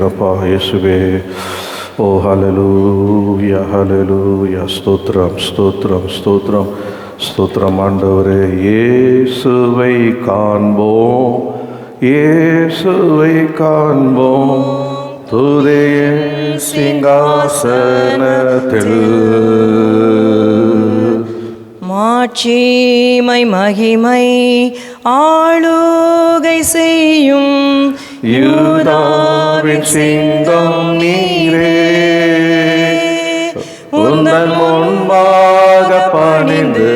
துதிக்கிறப்பா இயேசுவே. ஓ ஹல்லேலூயா ஹல்லேலூயா. ஸ்தோத்திரம் ஸ்தோத்திரம் ஸ்தோத்திரம் ஸ்தோத்திரம் ஆண்டவரே. இயேசுவை காண்போம், இயேசுவை காண்போம் துதிய சிங்காசனத்தில். மாட்சிமை மகிமை ஆளுகை செய்யும் யூதாவின் சிங்கம் நீரே. உந்தன் முன்பாக பணிந்து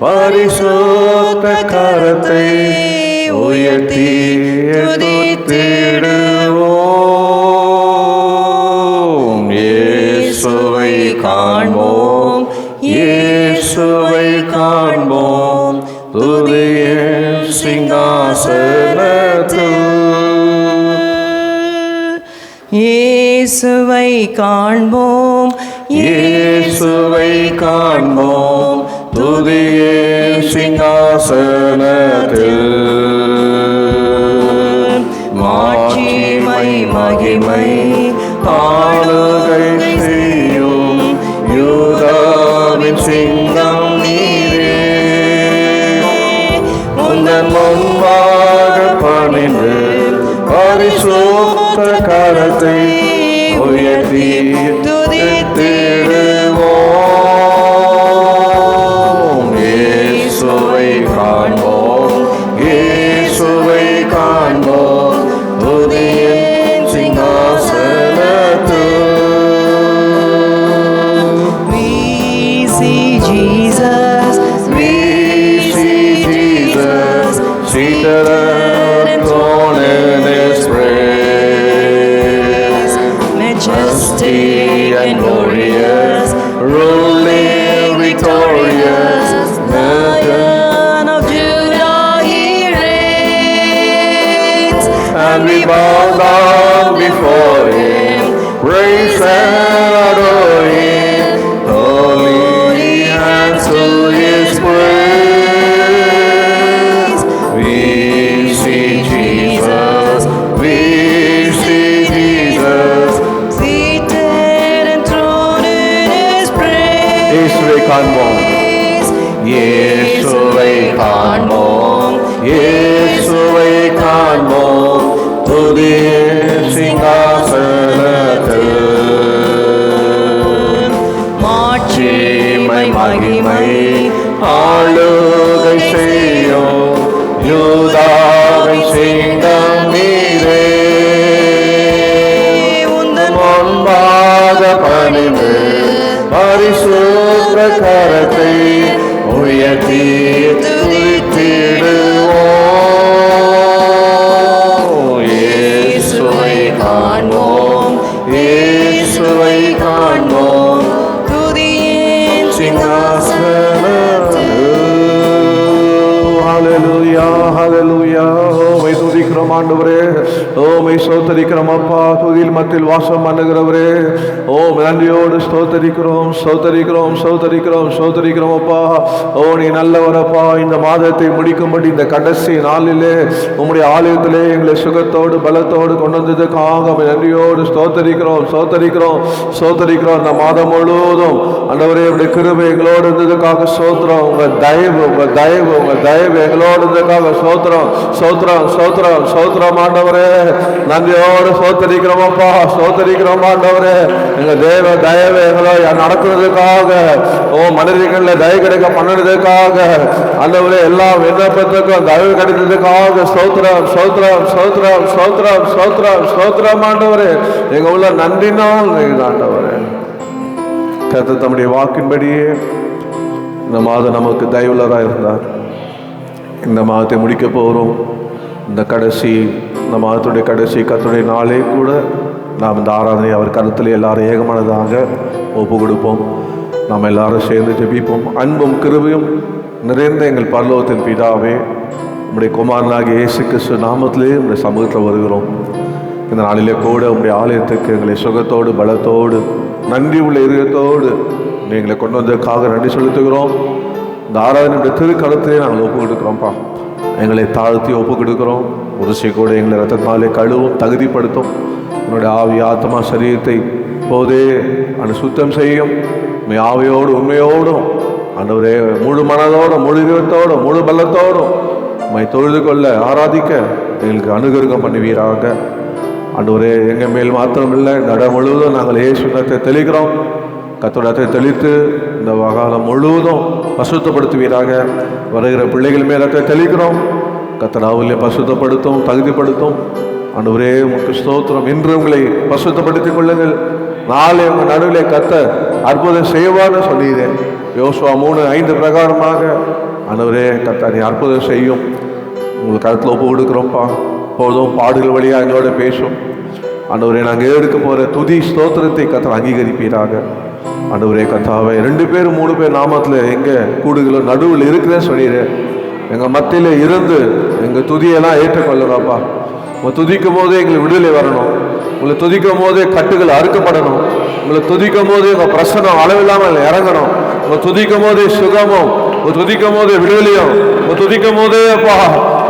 பரிசுத்த கரத்தை உயர்த்தி துதித்திடுவோம். இயேசுவை காண்போம், இயேசுவை காண்போம் துதிய சிங்காசனத்தில். இயேசுவை காண்போம், இயேசுவை காண்போம் துதிய சிங்காசனத்தில். மாட்சிமை மகிமை ஆளுகை செய்யும் யூதாவின் சிங்கம் நீரே. உந்தன் முன்பாக பணிந்து பரிசுத்த கரத்தை உயர்த்தி துதித்திடுவோம். இயேசுவை காண்போம், இயேசுவை காண்போம் துதிய சிங்காசனத்தில். We see Jesus, We see Jesus seated on His praise, majesty and glorious, ruling victorious, Lion of Judah, He reigns, and we bow down before Him, praise and adore Him, holy hands to His praise. We see Jesus, we see Jesus. seated enthroned in His praise. இயேசுவை காண்போம், இயேசுவை காண்போம், இயேசுவை காண்போம் துதிய சிங்காசனத்தில். மாட்சிமை மகிமை ஆளுகை செய்யும் யூதாவின் சிங்கம் நீரே. உந்தன் முன்பாக பணிந்து பரிசுத்த கரத்தை உயர்த்தி துதித்திடுவோம். இயேசுவை காண்போம், இயேசுவை காண்போம் துதியின் சிங்காசனத்தில். ஹல்லேலூயா ஹல்லேலூயா. உம்மை துதிக்கிறோம் ஆண்டவரே, உம்மை ஸ்தோத்திரிக்கிறோம் அப்பா. துதியில் மத்தியில் வாசம் பண்ணுகிறவரே, நன்றியோடு ஸ்தோத்திரிக்கிறோம் ஸ்தோத்திரிக்கிறோம் ஸ்தோத்திரிக்கிறோம் ஸ்தோத்திரிக்கிறோம் அப்பா. நீ நல்லவரப்பா. இந்த மாதத்தை முடிக்கும்படி இந்த கடைசி நாளிலே உம்முடைய ஆலயத்திலே எங்களை சுகத்தோடு பலத்தோடு கொண்டு வந்ததுக்காக நன்றியோடு ஸ்தோத்திரிக்கிறோம் ஸ்தோத்திரிக்கிறோம் ஸ்தோத்திரிக்கிறோம். இந்த மாதம் முழுவதும் ஆண்டவரே உடைய கிருபை எங்களோடு இருந்ததுக்காக ஸ்தோத்திரம். உங்க தயவு உங்க தயவு உங்க தயவு எங்களோடு இருந்ததுக்காக ஸ்தோத்திரம் ஸ்தோத்திரம் ஸ்தோத்திரம் ஸ்தோத்திரம் ஆண்டவரே. நன்றியோடு ஸ்தோத்திரிக்கிறோம் அப்பா, ஸ்தோத்திரிக்கிறோம் ஆண்டவரே. எங்க தேவ தயவு எங்களோ நடக்கிறதுக்காக, மனிதர்கள தயவு கிடைக்க பண்ணுறதுக்காக ஆண்டவரே, எல்லா விண்ணப்பத்துக்கும் தயவு கிடைத்ததுக்காக ஸ்தோத்திரம் ஸ்தோத்திரம் ஸ்தோத்திரம் ஸ்தோத்திரம் ஸ்தோத்திரம் ஸ்தோத்திரம் ஆண்டவரே. எங்க உள்ள நன்றினால் ஆண்டவரே. கர்த்தர் தம்முடைய வாக்கின்படியே இந்த மாதம் நமக்கு தயவுள்ளராக இருந்தார். இந்த மாதத்தை முடிக்க போகிறோம். இந்த மாதத்துடைய கடைசி கர்த்தருடைய நாளே கூட நாம் இந்த ஆராதனை அவர் கருத்தில் எல்லாரும் ஏகமானதாக ஒப்பு கொடுப்போம். நாம் எல்லாரும் சேர்ந்து ஜெபிப்போம். அன்பும் கிருபையும் நிறைந்த எங்கள் பரலோகத்தின் பிதாவே, உம்முடைய குமாரனாகிய இயேசு கிறிஸ்து நாமத்திலே உம்முடைய சமூகத்தில் வருகிறோம். இந்த நாளிலே கூட உம்முடைய ஆலயத்துக்கு எங்களை சுகத்தோடு பலத்தோடு நன்றி உள்ள இதயத்தோடு எங்களை கொண்டு வந்ததுக்காக நன்றி செலுத்துகிறோம். இந்த ஆராதனையுடைய திருக்கலத்திலே நாங்கள் ஒப்பு கொடுக்குறோம்ப்பா. எங்களை தாழ்த்தி ஒப்பு கொடுக்குறோம். உரிசை கூட எங்களை ரத்தத்தாலே கழுவும், தகுதிப்படுத்தும். உன்னுடைய ஆவி ஆத்மா சரீரத்தை போதே அந்த சுத்தம் செய்யும். உண்மை ஆவியோடு உண்மையோடும் ஆண்டவரே முழு மனதோடும் முழு இதயத்தோடும் முழு பலத்தோடும் உண்மை தொழுது கொள்ள ஆராதிக்க எங்களுக்கு அனுகிரகம் பண்ணுவீராக. ஆண்டவரே எங்கள் மேல் மாத்திரமில்லை, நட முழுவதும் நாங்கள் இயேசுனத்தை தெளிக்கிறோம். கர்த்தருடைய தெளித்து இந்த காலம் முழுவதும் பசுத்தப்படுத்துவீராக. வருகிற பிள்ளைகள் மேலத்தை தெளிக்கிறோம். கர்த்தராவிலே பசுத்தப்படுத்தும், தகுதிப்படுத்தும். ஆண்டவரே உமக்கு ஸ்தோத்திரம். இன்று உங்களை பசுத்தப்படுத்திக் கொள்ளுங்கள். நாளை உங்கள் நடுவிலே கர்த்தர் அற்புதம் செய்வார்னு சொல்லிடுறேன். யோசுவா 3:5 பிரகாரமாக ஆண்டவரே கர்த்தர் நீ அற்புதம் செய்யும். உங்களுக்கு கருத்தில் ஒப்பு கொடுக்குறோம்ப்பா. போதும் பாடுகள் வழியாக எங்களோட பேசும். ஆண்டவரே நாங்கள் எடுக்க போகிற துதி ஸ்தோத்திரத்தை கர்த்தர் அங்கீகரிப்பீராக. ஆண்டவரே கர்த்தாவே 2 பேர் 3 பேர் நாமத்தில் எங்கே கூடுகளோ நடுவில் இருக்கிறேன்னு சொல்லிடுறேன். எங்கள் மத்தியில் இருந்து எங்கள் துதியெல்லாம் ஏற்றுக்கொள்ளுறாப்பா. உங்களை துதிக்கும் போதே எங்களுக்கு விடுதலை வரணும். உங்களை துதிக்கும் போதே கட்டுகள் அறுக்கப்படணும். உங்களை துதிக்கும் போதே உங்கள் பிரசனம் அளவில்லாமல் இறங்கணும். உங்களை துதிக்கும் போதே சுகமும், உங்களை துதிக்கும் போதே விடுதலையும், உங்களை துதிக்கும் போதே அப்பா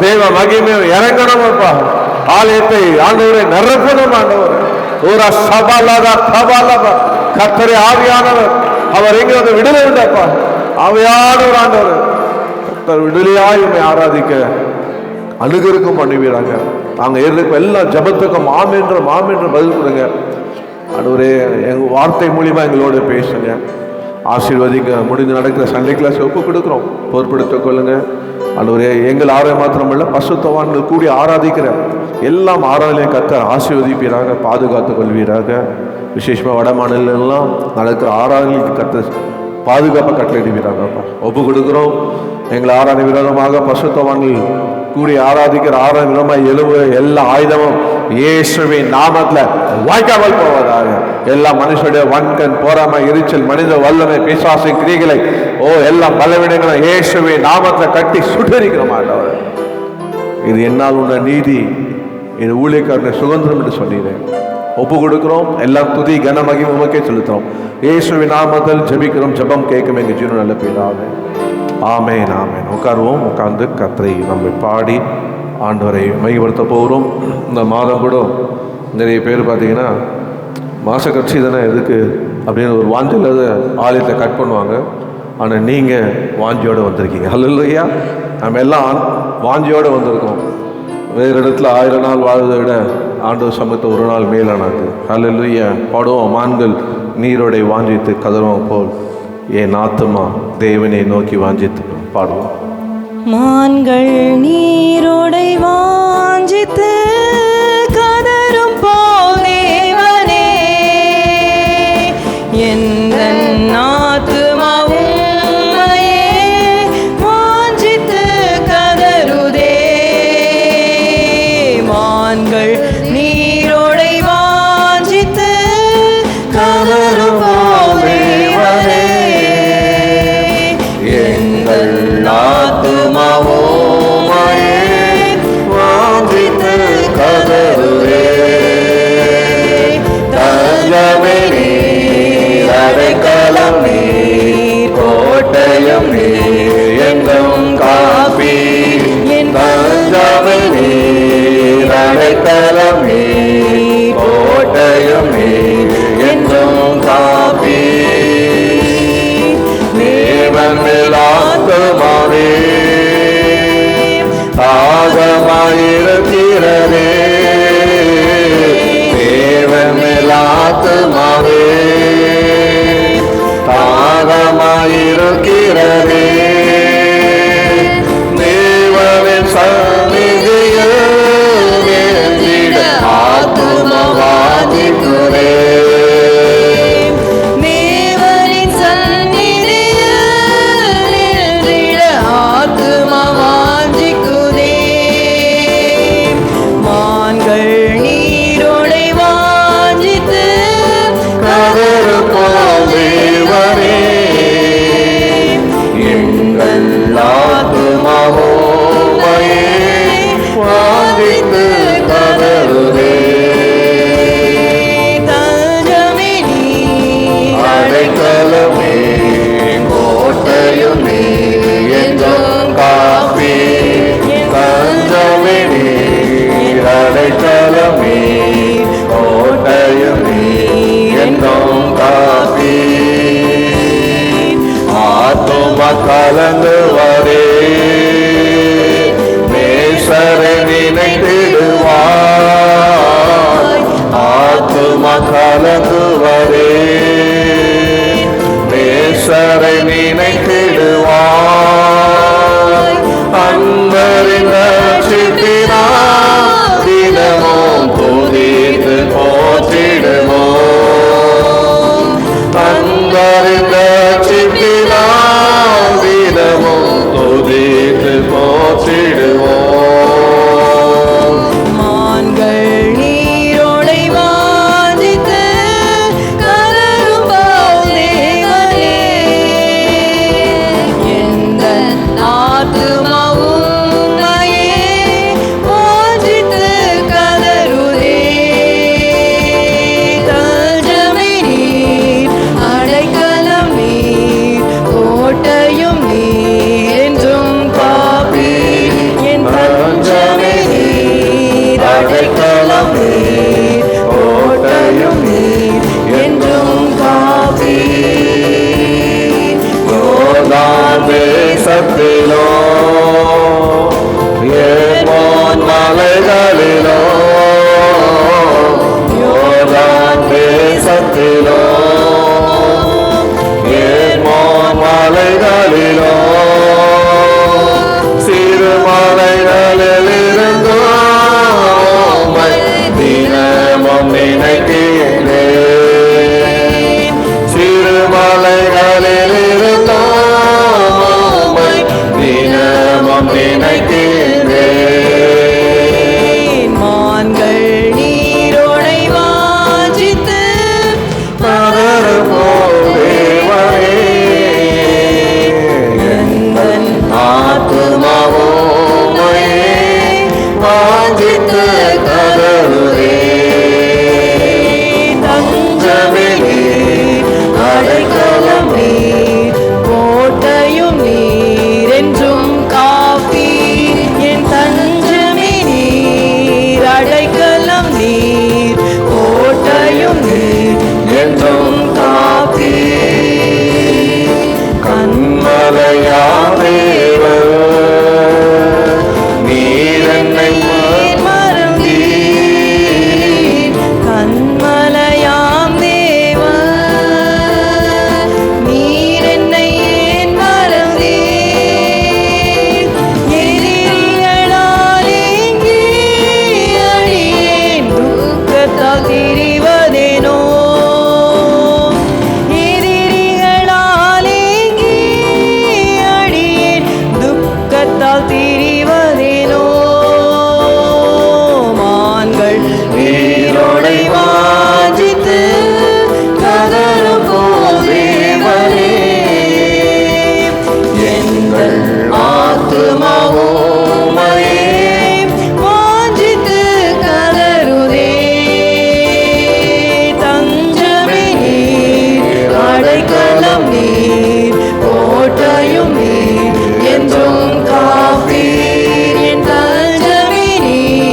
தேவ மகிமையும் இறங்கணும். அப்பா ஆலயத்தை ஆண்டவரை நிரப்பணும். ஆண்டவர் ஒரு சபாலாக சபாலாக கர்த்தரே ஆவியானவர் அவர் எங்க வந்து விடுதலை உண்டப்பா. ஆவியானவர் ஆண்டவர் கர்த்தர் விடுதலையாய் உண்மை ஆராதிக்க அனுகிரகம் பண்ணுவீராங்க. நாங்கள் ஏற்க எல்லா ஜபத்துக்கும் மாமென்ற பதில் கொடுங்க. ஆண்டவரே எங்கள் வார்த்தை மூலியமா எங்களோட பேசுங்க, ஆசீர்வதிங்க. முடிந்து நடக்கிற சண்டே கிளாஸ் ஒப்பு கொடுக்குறோம், பொறுப்படுத்திக் கொள்ளுங்க. ஆண்டவரே எங்கள் ஆராயம் மாத்திரமல்ல, பசுத்தவான்கள் கூடி ஆராதிக்கிற எல்லாம் ஆராதனையை கர்த்தர் ஆசீர்வதிப்பீராக, பாதுகாத்துக் கொள்வீராக. விசேஷமாக வட மாநிலங்கள்லாம் நடக்கிற ஆராதனைக்கு கர்த்தர் பாதுகாப்பாக கட்டளையிடுவீராகப்பா. ஒப்பு கொடுக்குறோம். எங்களை ஆராதனை விரோதமாக பசுத்தவான்கள் கூடி ஆராதிக்கிற ஆராதனை விரோதமாக எழுவ எல்லா ஆயுதமும் இயேசுவின் நாமத்துல வாய்க்காமல் போவதாக. எல்லா மனுஷனுடைய வன்கண், பொறாமை, எரிச்சல், மனித வல்லமை, பிசாசு கிரிகளை எல்லாம் பலவீனங்களை இயேசுவின் நாமத்துல கட்டி சுட்டரிக்கிறோம். ஆண்டவர் இது என்னால் உள்ள நீதி, இது ஊழியக்காரனை சுதந்திரம் என்று சொன்னீரேன். ஒப்பு கொடுக்கிறோம். எல்லாம் துதி கன மகிமை உமக்கே செலுத்துறோம். இயேசுவின் நாமத்தில் ஜெபிக்கிறோம். ஜெபம் கேட்கும் எங்கள் ஜீவன் நல்ல பிதாவே. ஆமென் ஆமென். உட்காருவோம். உட்கார்ந்து கர்த்தரை நம்மை பாடி ஆண்டவரை மையப்படுத்த போகிறோம். இந்த மாதம் கூட நிறைய பேர் பார்த்தீங்கன்னா மாச கட்சி தானே எதுக்கு அப்படின்னு ஒரு வாஞ்சல் ஆலயத்தை கட் பண்ணுவாங்க. ஆனால் நீங்கள் வாஞ்சியோடு வந்திருக்கீங்க. ஹல்லேலூயா. நம்ம எல்லாம் வாஞ்சியோடு வந்திருக்கோம். வேறு இடத்துல 1000 நாள் வாழ்வதை விட ஆண்டவர் சமூகத்தை ஒரு நாள் மேலானது. ஹல்லேலூயா. பாடுவோம். மான்கள் நீரோடை வாஞ்சித்து கதறுவோம் போல் என் ஆத்துமா தேவனை நோக்கி வாஞ்சித்து பாடுவோம். மான்கள் நீரோடை வாஞ்சித்து கதறும் போல் தேவனே, எந்தன் ஆத்துமா உம்மையே வாஞ்சித்து கதறுதே. மான்கள் நீரோடை வாஞ்சித்து கதறும் போல் தேவனே, எங்கள் ஆத்துமா உம்மையே வாஞ்சித்து கதறுதே. தஞ்சமே நீர், அடைக்கலம் நீர், கோட்டையும் நீர், எங்கும் காப்பி. என் தஞ்சமே நீர், அடைக்கலம் நீர், கோட்டையும் நீர், எங்கும் காப்பி. தேவன் மேல் ஆத்துமாவே தாகமாயிருக்கிறதே. தேவன் மேல் ஆத்துமாவே தாகமாயிருக்கிறதே. தேவனின் சந்நிதியில் வேண்டிட ஆத்துமா வாஞ்சிக்கிறதே. தேவனின் சந்நிதியில் நின்றிட ஆத்துமா வாஞ்சிக்குதே. மான்கள் நீரோடை வாஞ்சித்து கதறும் போல் தேவனே, எங்கள் ஆத்துமா உம்மையே கலங்குவரே நேசரை நினைத்திடுவாய் ஆத்துமா கலங்குவரே நேசரை நினைத்திடுவாய் அன்பரின் ரட்சிப்பினால் தினமும் துதித்து போற்றிடுவோம் அன்பரின் ரட்சிப்பினால் தினமும் துதித்து போற்றிடுவோம் மான்கள் நீரோடை வாஞ்சித்து கதறும் போல் தேவனே எந்தன் ஆத்துமாவும் உம்மையே வாஞ்சித்து கதறுதே தஞ்சமே நீர் அடைக்கலம் நீர் கோட்டையும் நீர் என்றும் காப்பீர் என் தஞ்சமே நீர் அடைக்கலம் நீர் கோட்டையும் நீர் என்றும் காப்பீர் யோர்தான் தேசத்திலோ ஏர்மோன் மலைகளிலோ யோர்தான் தேசத்திலோ ஏர்மோன் மலைகளிலோ சிறு மலைகளிலிருந்தோ உம்மை தினமும் நினைக்கிறேன் சிறு மலைகளிலிருந்தோ உம்மை தினமும் நினைக்கிறேன் மான்கள் நீரோடை வாஞ்சித்து கதறும் தேவனே எந்தன் ஆத்துமாவும் உம்மையே வாஞ்சித்து கதறுதே தஞ்சமே நீர் அடைக்கலம் நீர் கோட்டையும் நீர் என்றும் காப்பீர் என் தஞ்சமே நீர் அடைக்கலம் நீர் கோட்டையும் நீர் என்றும் காப்பீர் கண்மலையாதேவர் நீர் என்னை மறந்தீர் கண்மலையாம் தேவன் நீர் என்னை ஏன் மறந்தீர் எதிரிகளால் ஏங்கி அடியேன் துக்கத்தால் திரிவதேனோ எதிரிகளால் ஏங்கி அடியேன் துக்கத்தால் திரிவதேனோ மான்கள் நீரோடை வாஞ்சித்து கதறும் போல் தேவனே எங்கள் ஆத்துமாவும் உம்மையே வாஞ்சித்து கதறுதே தஞ்சமே நீர் அடைக்கலம் நீர் கோட்டையும் நீர் என்றும் காப்பீர் என் தஞ்சமே நீர்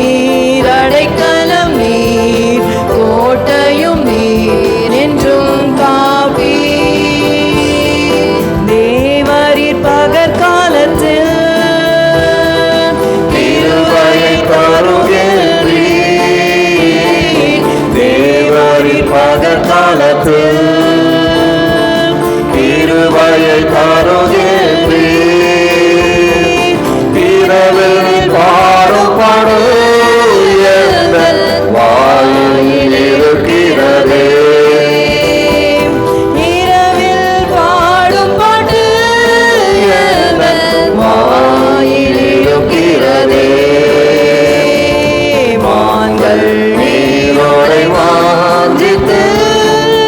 அடைக்கலம் நீர் கோட்டையும் நீர் என்றும் காப்பீர் தேவரீர் பகற்காலத்தில் கிருபையை தருகின்றீர் தேவரின் பகற்காலத்தில் கிருபையை தருகின்றீர் இரவில் பாடுபடும் எந்தன் வாயில் இருக்கிறதே இரவில் பாடும் பாட்டு எந்தன் வாயில் இருக்கிறதே மான்கள் நீரோடை வாஞ்சித்து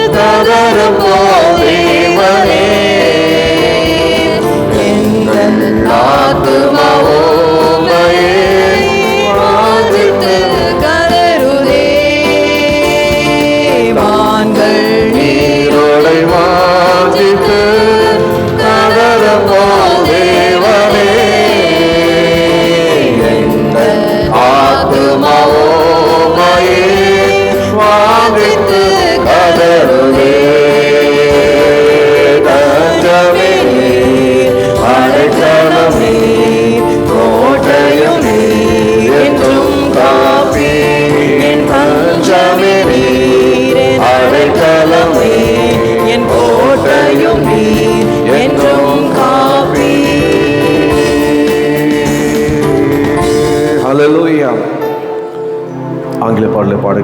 கதறும்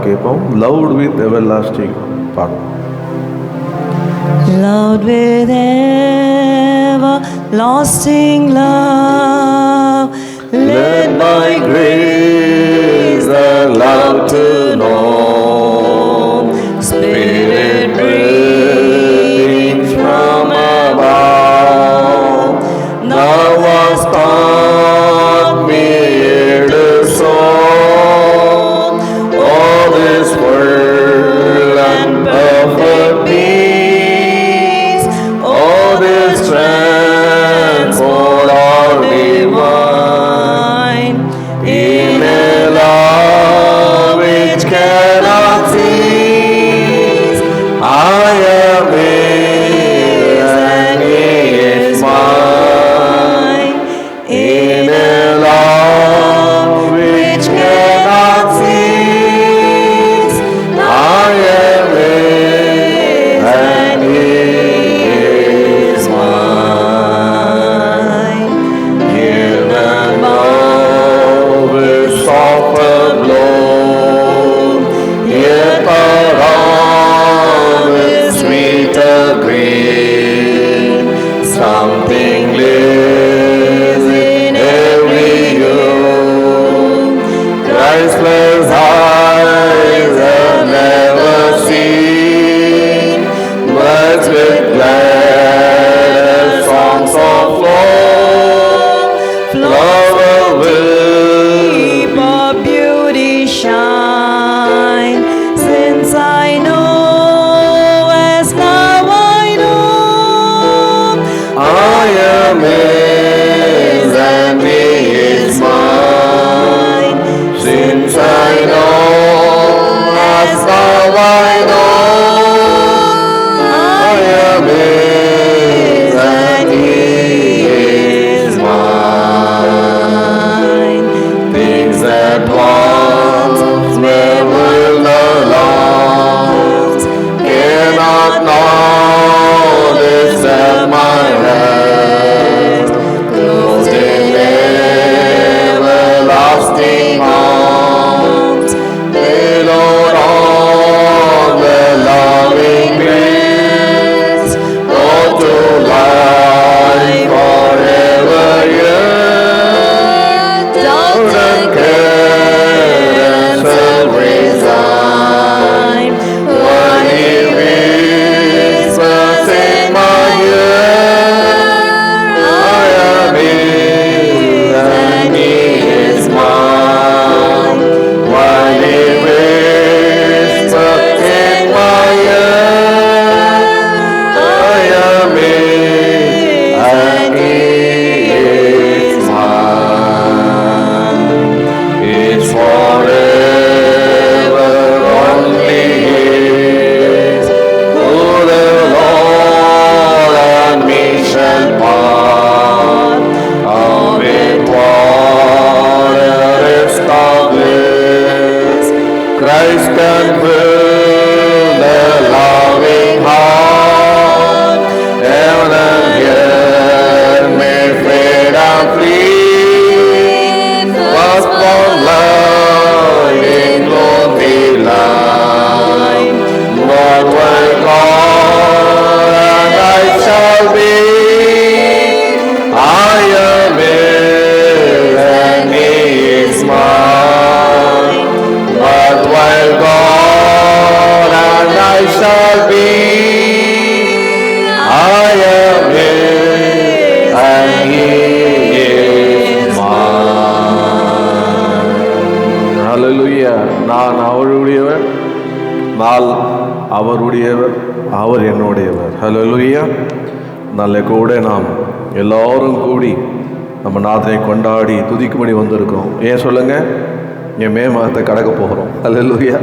கேட்போம். லவ்ட் வித் எவர்லாஸ்டிங் பாட்டு. Loved with everlasting love, led by grace the love to know, Spirit breathing from above, now was taught me to soul, all this world and perfect peace, all this transport all divine, in a love which cannot cease. I am His and He is mine, in a love which cannot cease. I am His and He is mine. Hear the noble softly blow, hear the round sweeter green. Something lives in every youth, Christless eyes have never seen, birds with glad songs of love, flower will of beauty shine, since I know as now I know. I am His and He is mine, since I know as now I know. I am His and He is mine. Things that once never lost cannot know this at my rest, closed in everlasting arms, pillowed on the loving grace, oh, to life forever, yet doubt and care and self resign, when He whispers in my ear, I am His and He is mine, when He whispers in my ear, I am His and He is mine. It's forever only His, who the Lord and me shall part, with water established. Christ can fill the loving heart, heaven and earth may fade and flee, but for love in glory line, but when God and I shall be, I am His and He is mine, but while God and I shall be, I am His and He is mine. ஹல்லேலூயா. நான் அவருடையவர், நான் அவருடையவர், அவர் என்னுடையவர். ஹல்லேலூயா. நல்ல கூட நாம் எல்லாரும் கூடி நம்ம நாதனை கொண்டாடி துதிக்கும்படி வந்திருக்கோம். ஏன் சொல்லுங்க, என் மே மாதத்தை கடக்க போகிறோம். ஹல்லேலூயா.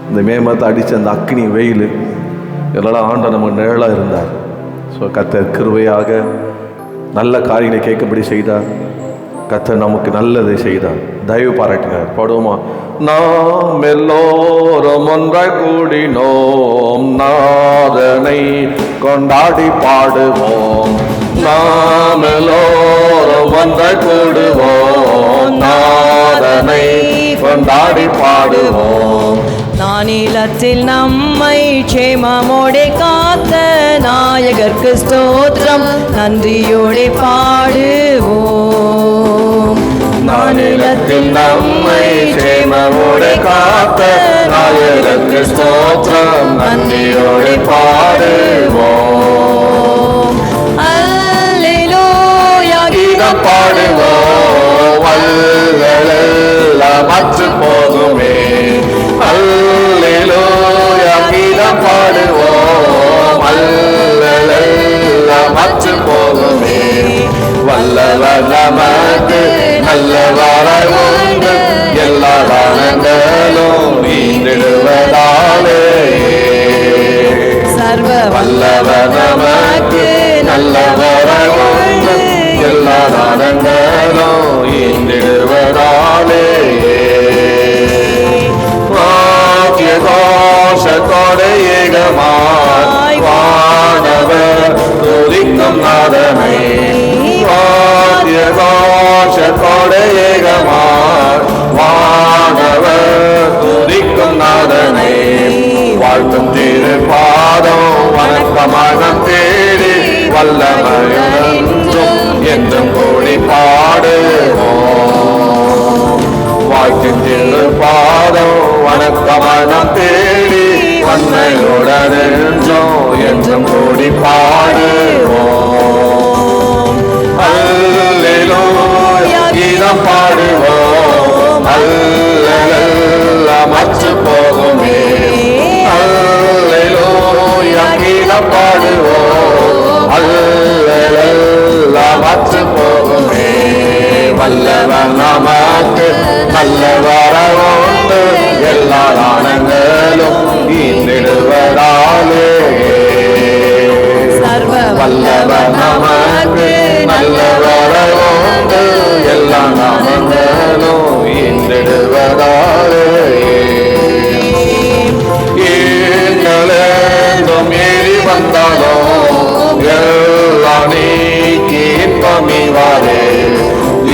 இந்த மே மாதத்தை அடித்த அந்த அக்னி வெயில் இதெல்லாம் ஆண்ட நம்ம நிழலாக இருந்தார். ஸோ கர்த்தர் கிருபையாக நல்ல காரியங்களை கேட்கும்படி செய்தார். கர்த்தர் நமக்கு நல்லதை செய்தார், தயவு பாராட்டினார். பாடுவோமா? நாம் எல்லோரும் ஒன்றாய் கூடினோம், நாதனை கொண்டாடி பாடுவோம். நாம் எல்லோரும் ஒன்றாய் கூடுவோம், நாதனை கொண்டாடி பாடுவோம். நானிலத்தில் நம்மை க்ஷேமமோடே காத்த நாயகர்க்கு ஸ்தோத்திரம் நன்றியோடே பாடுவோம். நானிலத்தில் நம்மை க்ஷேமமோடே காத்த நாயகர்க்கு ஸ்தோத்திரம் நன்றியோடே பாடுவோம். அல்லேலூயா கீதம் பாடுவோம், வல்லலெல்லாம் அற்று போகுமே. அல்லேலூயா கீதம் பாடுவோம், வல்லலெல்லாம் அற்று போகுமே. வல்லவர் நமக்கு நல்லவராய் உண்டு, எல்லா தானங்களும் ஈந்திடுவதாலே. சர்வ வல்லவர் நமக்கு நல்லவராய் உண்டு, எல்லா தானங்களும் ஈந்திடுவதாலே. வாக்கிய கோஷத்தோடு ஏகமாய் வானவர் துதிக்கும் நாதனை. வாக்கிய கோஷத்தோடு ஏகமாய் வானவர் துதிக்கும் நாதனை. வாழ்த்தும் திருப்பாதம் வணக்கமானம் தேடி வல்லமையும் என்றும் கூடி பாடுவோம். வாழ்த்தும் திருப்பாதம் வணக்கமானம் தேடி வன்மையுடனும் என்றும் கூடி பாடுவோம். அல்லேலூயா கீதம் பாடுவோம், அல்லலெல்லாம் அற்று போகுமே. அல்லேலூயா கீதம் பாடுவோம், அல்லலெல்லாம் அற்று போகுமே. வல்லவர் நமக்கு நல்லவராய் உண்டு, எல்லா தானங்களும் ஈந்திடுவதாலே. வல்லவர் நமக்கு நல்லவராய் உண்டு, எல்லா தானங்களும் ஈந்திடுவதாலே. ஏங்களும் ஏறி வந்தாலும் எல்லாம் நீக்கி இன்பமிவாரே.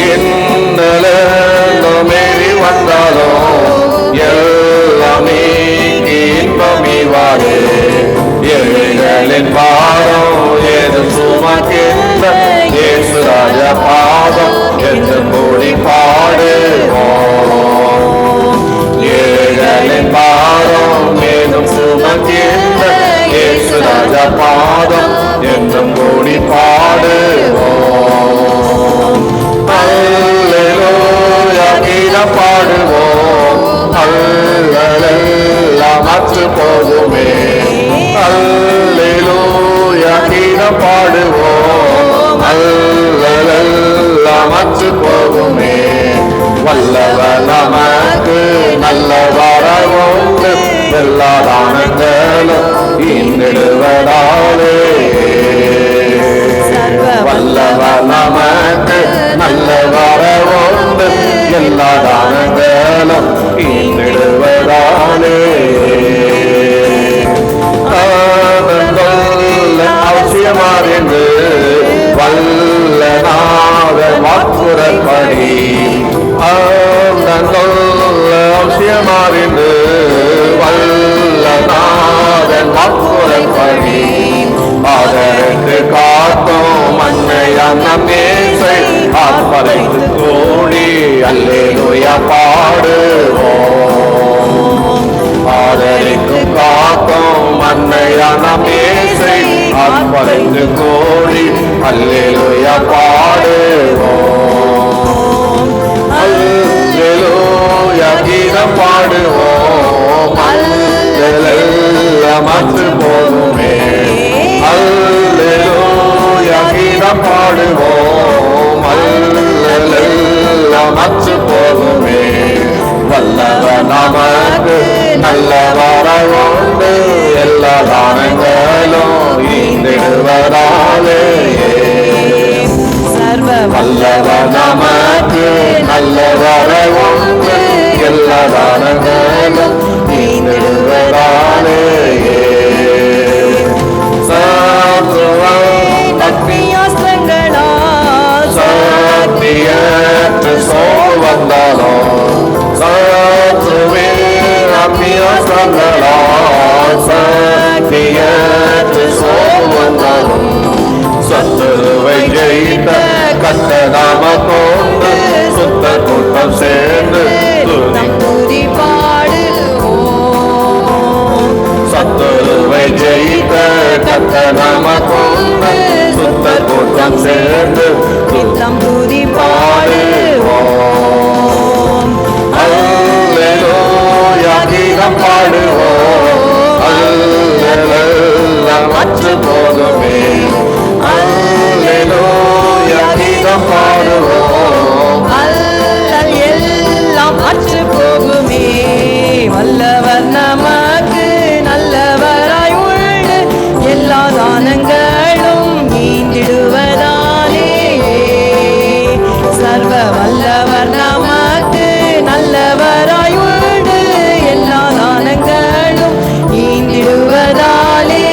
இன்னலும் ஏறி வந்தாலும் எல்லாம் நீக்கி இன்பமிவாரே. ஏழைகளின் பாரம் ஏதும் சுமக்கின்ற இயேசு ராஜ பாதம் என்று கூடி பாடுவோம். ஏழைகளின் பாரம் ஏதும் சுமக்கின்ற இயேசு ராஜ பாதம் என்றும் கூடி பாடுவோம். அல்லேலூயா கீதம் பாடுவோம், அல்லலெல்லாம் அற்று போகுமே. அல்லேலூயா கீதம் பாடுவோம், அல்லலெல்லாம் அற்று போகுமே. வல்லவர் நமக்கு நல்லவராய் உண்டு, எல்லா தானங்களும் ஈந்திடுவதாலே. வல்லவர் நமக்கு நல்லவராய் உண்டு, எல்லா தானங்களும் ஈந்திடுவதாலே. அவசியமாறிந்து வல்லநாத வாக்குறப்படி. அவசியமாறிந்து வல்லநாதன் வாக்குறப்படி. ஆதரத்து காக்கும் மண்ணையான மேசை ஆத்மரைத்து கூடி அல்லேலூயா பாடுவோம். ஆதரித்து காக்கும் மண்ணையான மேசை ஆத்மரைத்து கூடி அல்லேலூயா பாடுவோம். அல்லேலூயா கீதம் பாடுவோம், அல்லலெல்லாம் அற்று போகுமே. அல்லேலூயா கீதம் பாடுவோம், அல்லலெல்லாம் அற்று போகுமே. வல்லவர் நமக்கு நல்லவராய் உண்டு, எல்லா தானங்களும் ஈந்திடுவதாலே. வல்லவர் நமக்கு நல்லவராய் உண்டு, எல்லா தானங்களும் ஈந்திடுவதாலே. சத்தியற்ற சக்தியற்று சோர்வு வந்தாலும் சத்துருவை ஜெயித்த கர்த்தர் நாமம் கொண்டு சுத்த கூட்டம் சேர்ந்து துதி பாடுவோம். சத்துருவை ஜெயித்த கர்த்தர் நாமம் கொண்டு சுத்த கூட்டம் சேர்ந்து நித்தம் துதி பாடுவோம். அல்லேலூயா கீதம் பாடுவோம். அல்லேலூயா மற்ற போதுமே. அல்லேலூயா கீதம் பாடுவோம். அல்லல் எல்லாம் அற்று போகுமே. வல்லவர் நமக்கு நல்லவராய் உண்டு. எல்லா தானங்களும் ஈந்திடுவதாலே சர்வ வல்லவர் நமக்கு நல்லவராய் உண்டு. எல்லா தானங்களும் ஈந்திடுவதாலே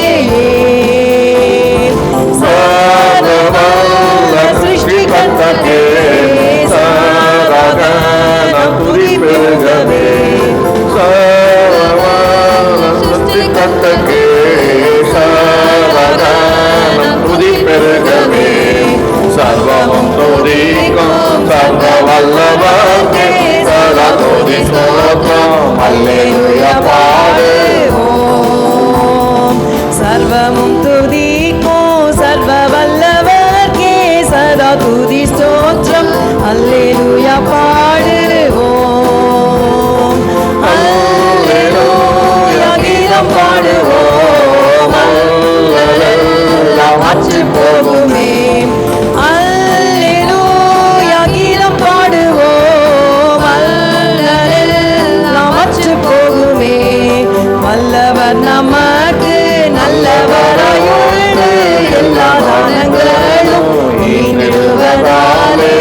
சர்வவல்ல சிருஷ்டிகர்த்தாவே சரகணம் துதி பெருகவே. சர்வவல்ல சிருஷ்டிகர்த்தாவே சரகணம் துதி பெருகவே. சர்வமும் துதிக்கும் சர்வ வல்லவர்க்கே சதா துதி ஸ்தோத்திரம். அல்லேலூயா பாடுவோம். சர்வமும் துதிக்கும் சர்வ வல்லவர்க்கே சதா துதி ஸ்தோத்திரம். அல்லேலூயா பாடுவோம். அல்லேலூயா கீதம் பாடுவோம். அல்லலெல்லாம் அற்று போகுமே. அல்லேலூயா கீதம் பாடுவோம். அல்லலெல்லாம் அற்று போகுமே. வல்லவர் நமக்கு நல்லவராய் உண்டு. எல்லா தானங்களும் ஈந்திடுவதாலே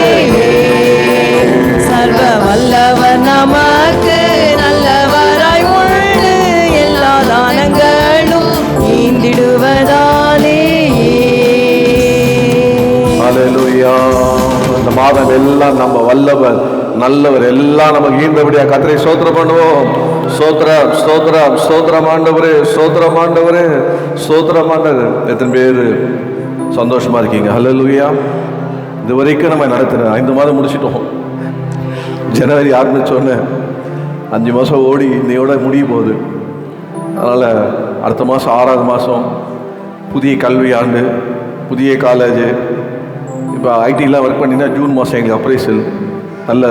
சர்வ வல்லவர் நமக்கு நல்லவராய் உண்டு. எல்லா தானங்களும் ஈந்திடுவதாலே. ஹல்லேலூயா. இந்த மாதம் எல்லாம் நம்ம வல்லவர் நல்லவர் எல்லாம் நமக்கு ஈந்தபடியா கர்த்தரை ஸ்தோத்திரம் பண்ணுவோம். ஸ்தோத்திரம் ஸ்தோத்திரம் ஸ்தோத்திரம் ஆண்டவரே, ஸ்தோத்திரம் ஆண்டவரே, ஸ்தோத்திரம் ஆண்டவர். எத்தனை பேர் சந்தோஷமா இருக்கீங்க? ஹல்லேலூயா. இது வரைக்கும் நம்ம நடத்துற 5 மாதம் முடிச்சிட்டோம். ஜனவரி ஆரம்பிச்சோன்னே 5 மாதம் ஓடி இன்னையோட முடிய போகுது. அதனால் அடுத்த மாதம் 6வது மாதம் புதிய கல்வி ஆண்டு, புதிய காலேஜு. இப்போ ஐடிலாம் ஒர்க் பண்ணிங்கன்னா ஜூன் மாதம் எங்களுக்கு அப்ரைசல். நல்ல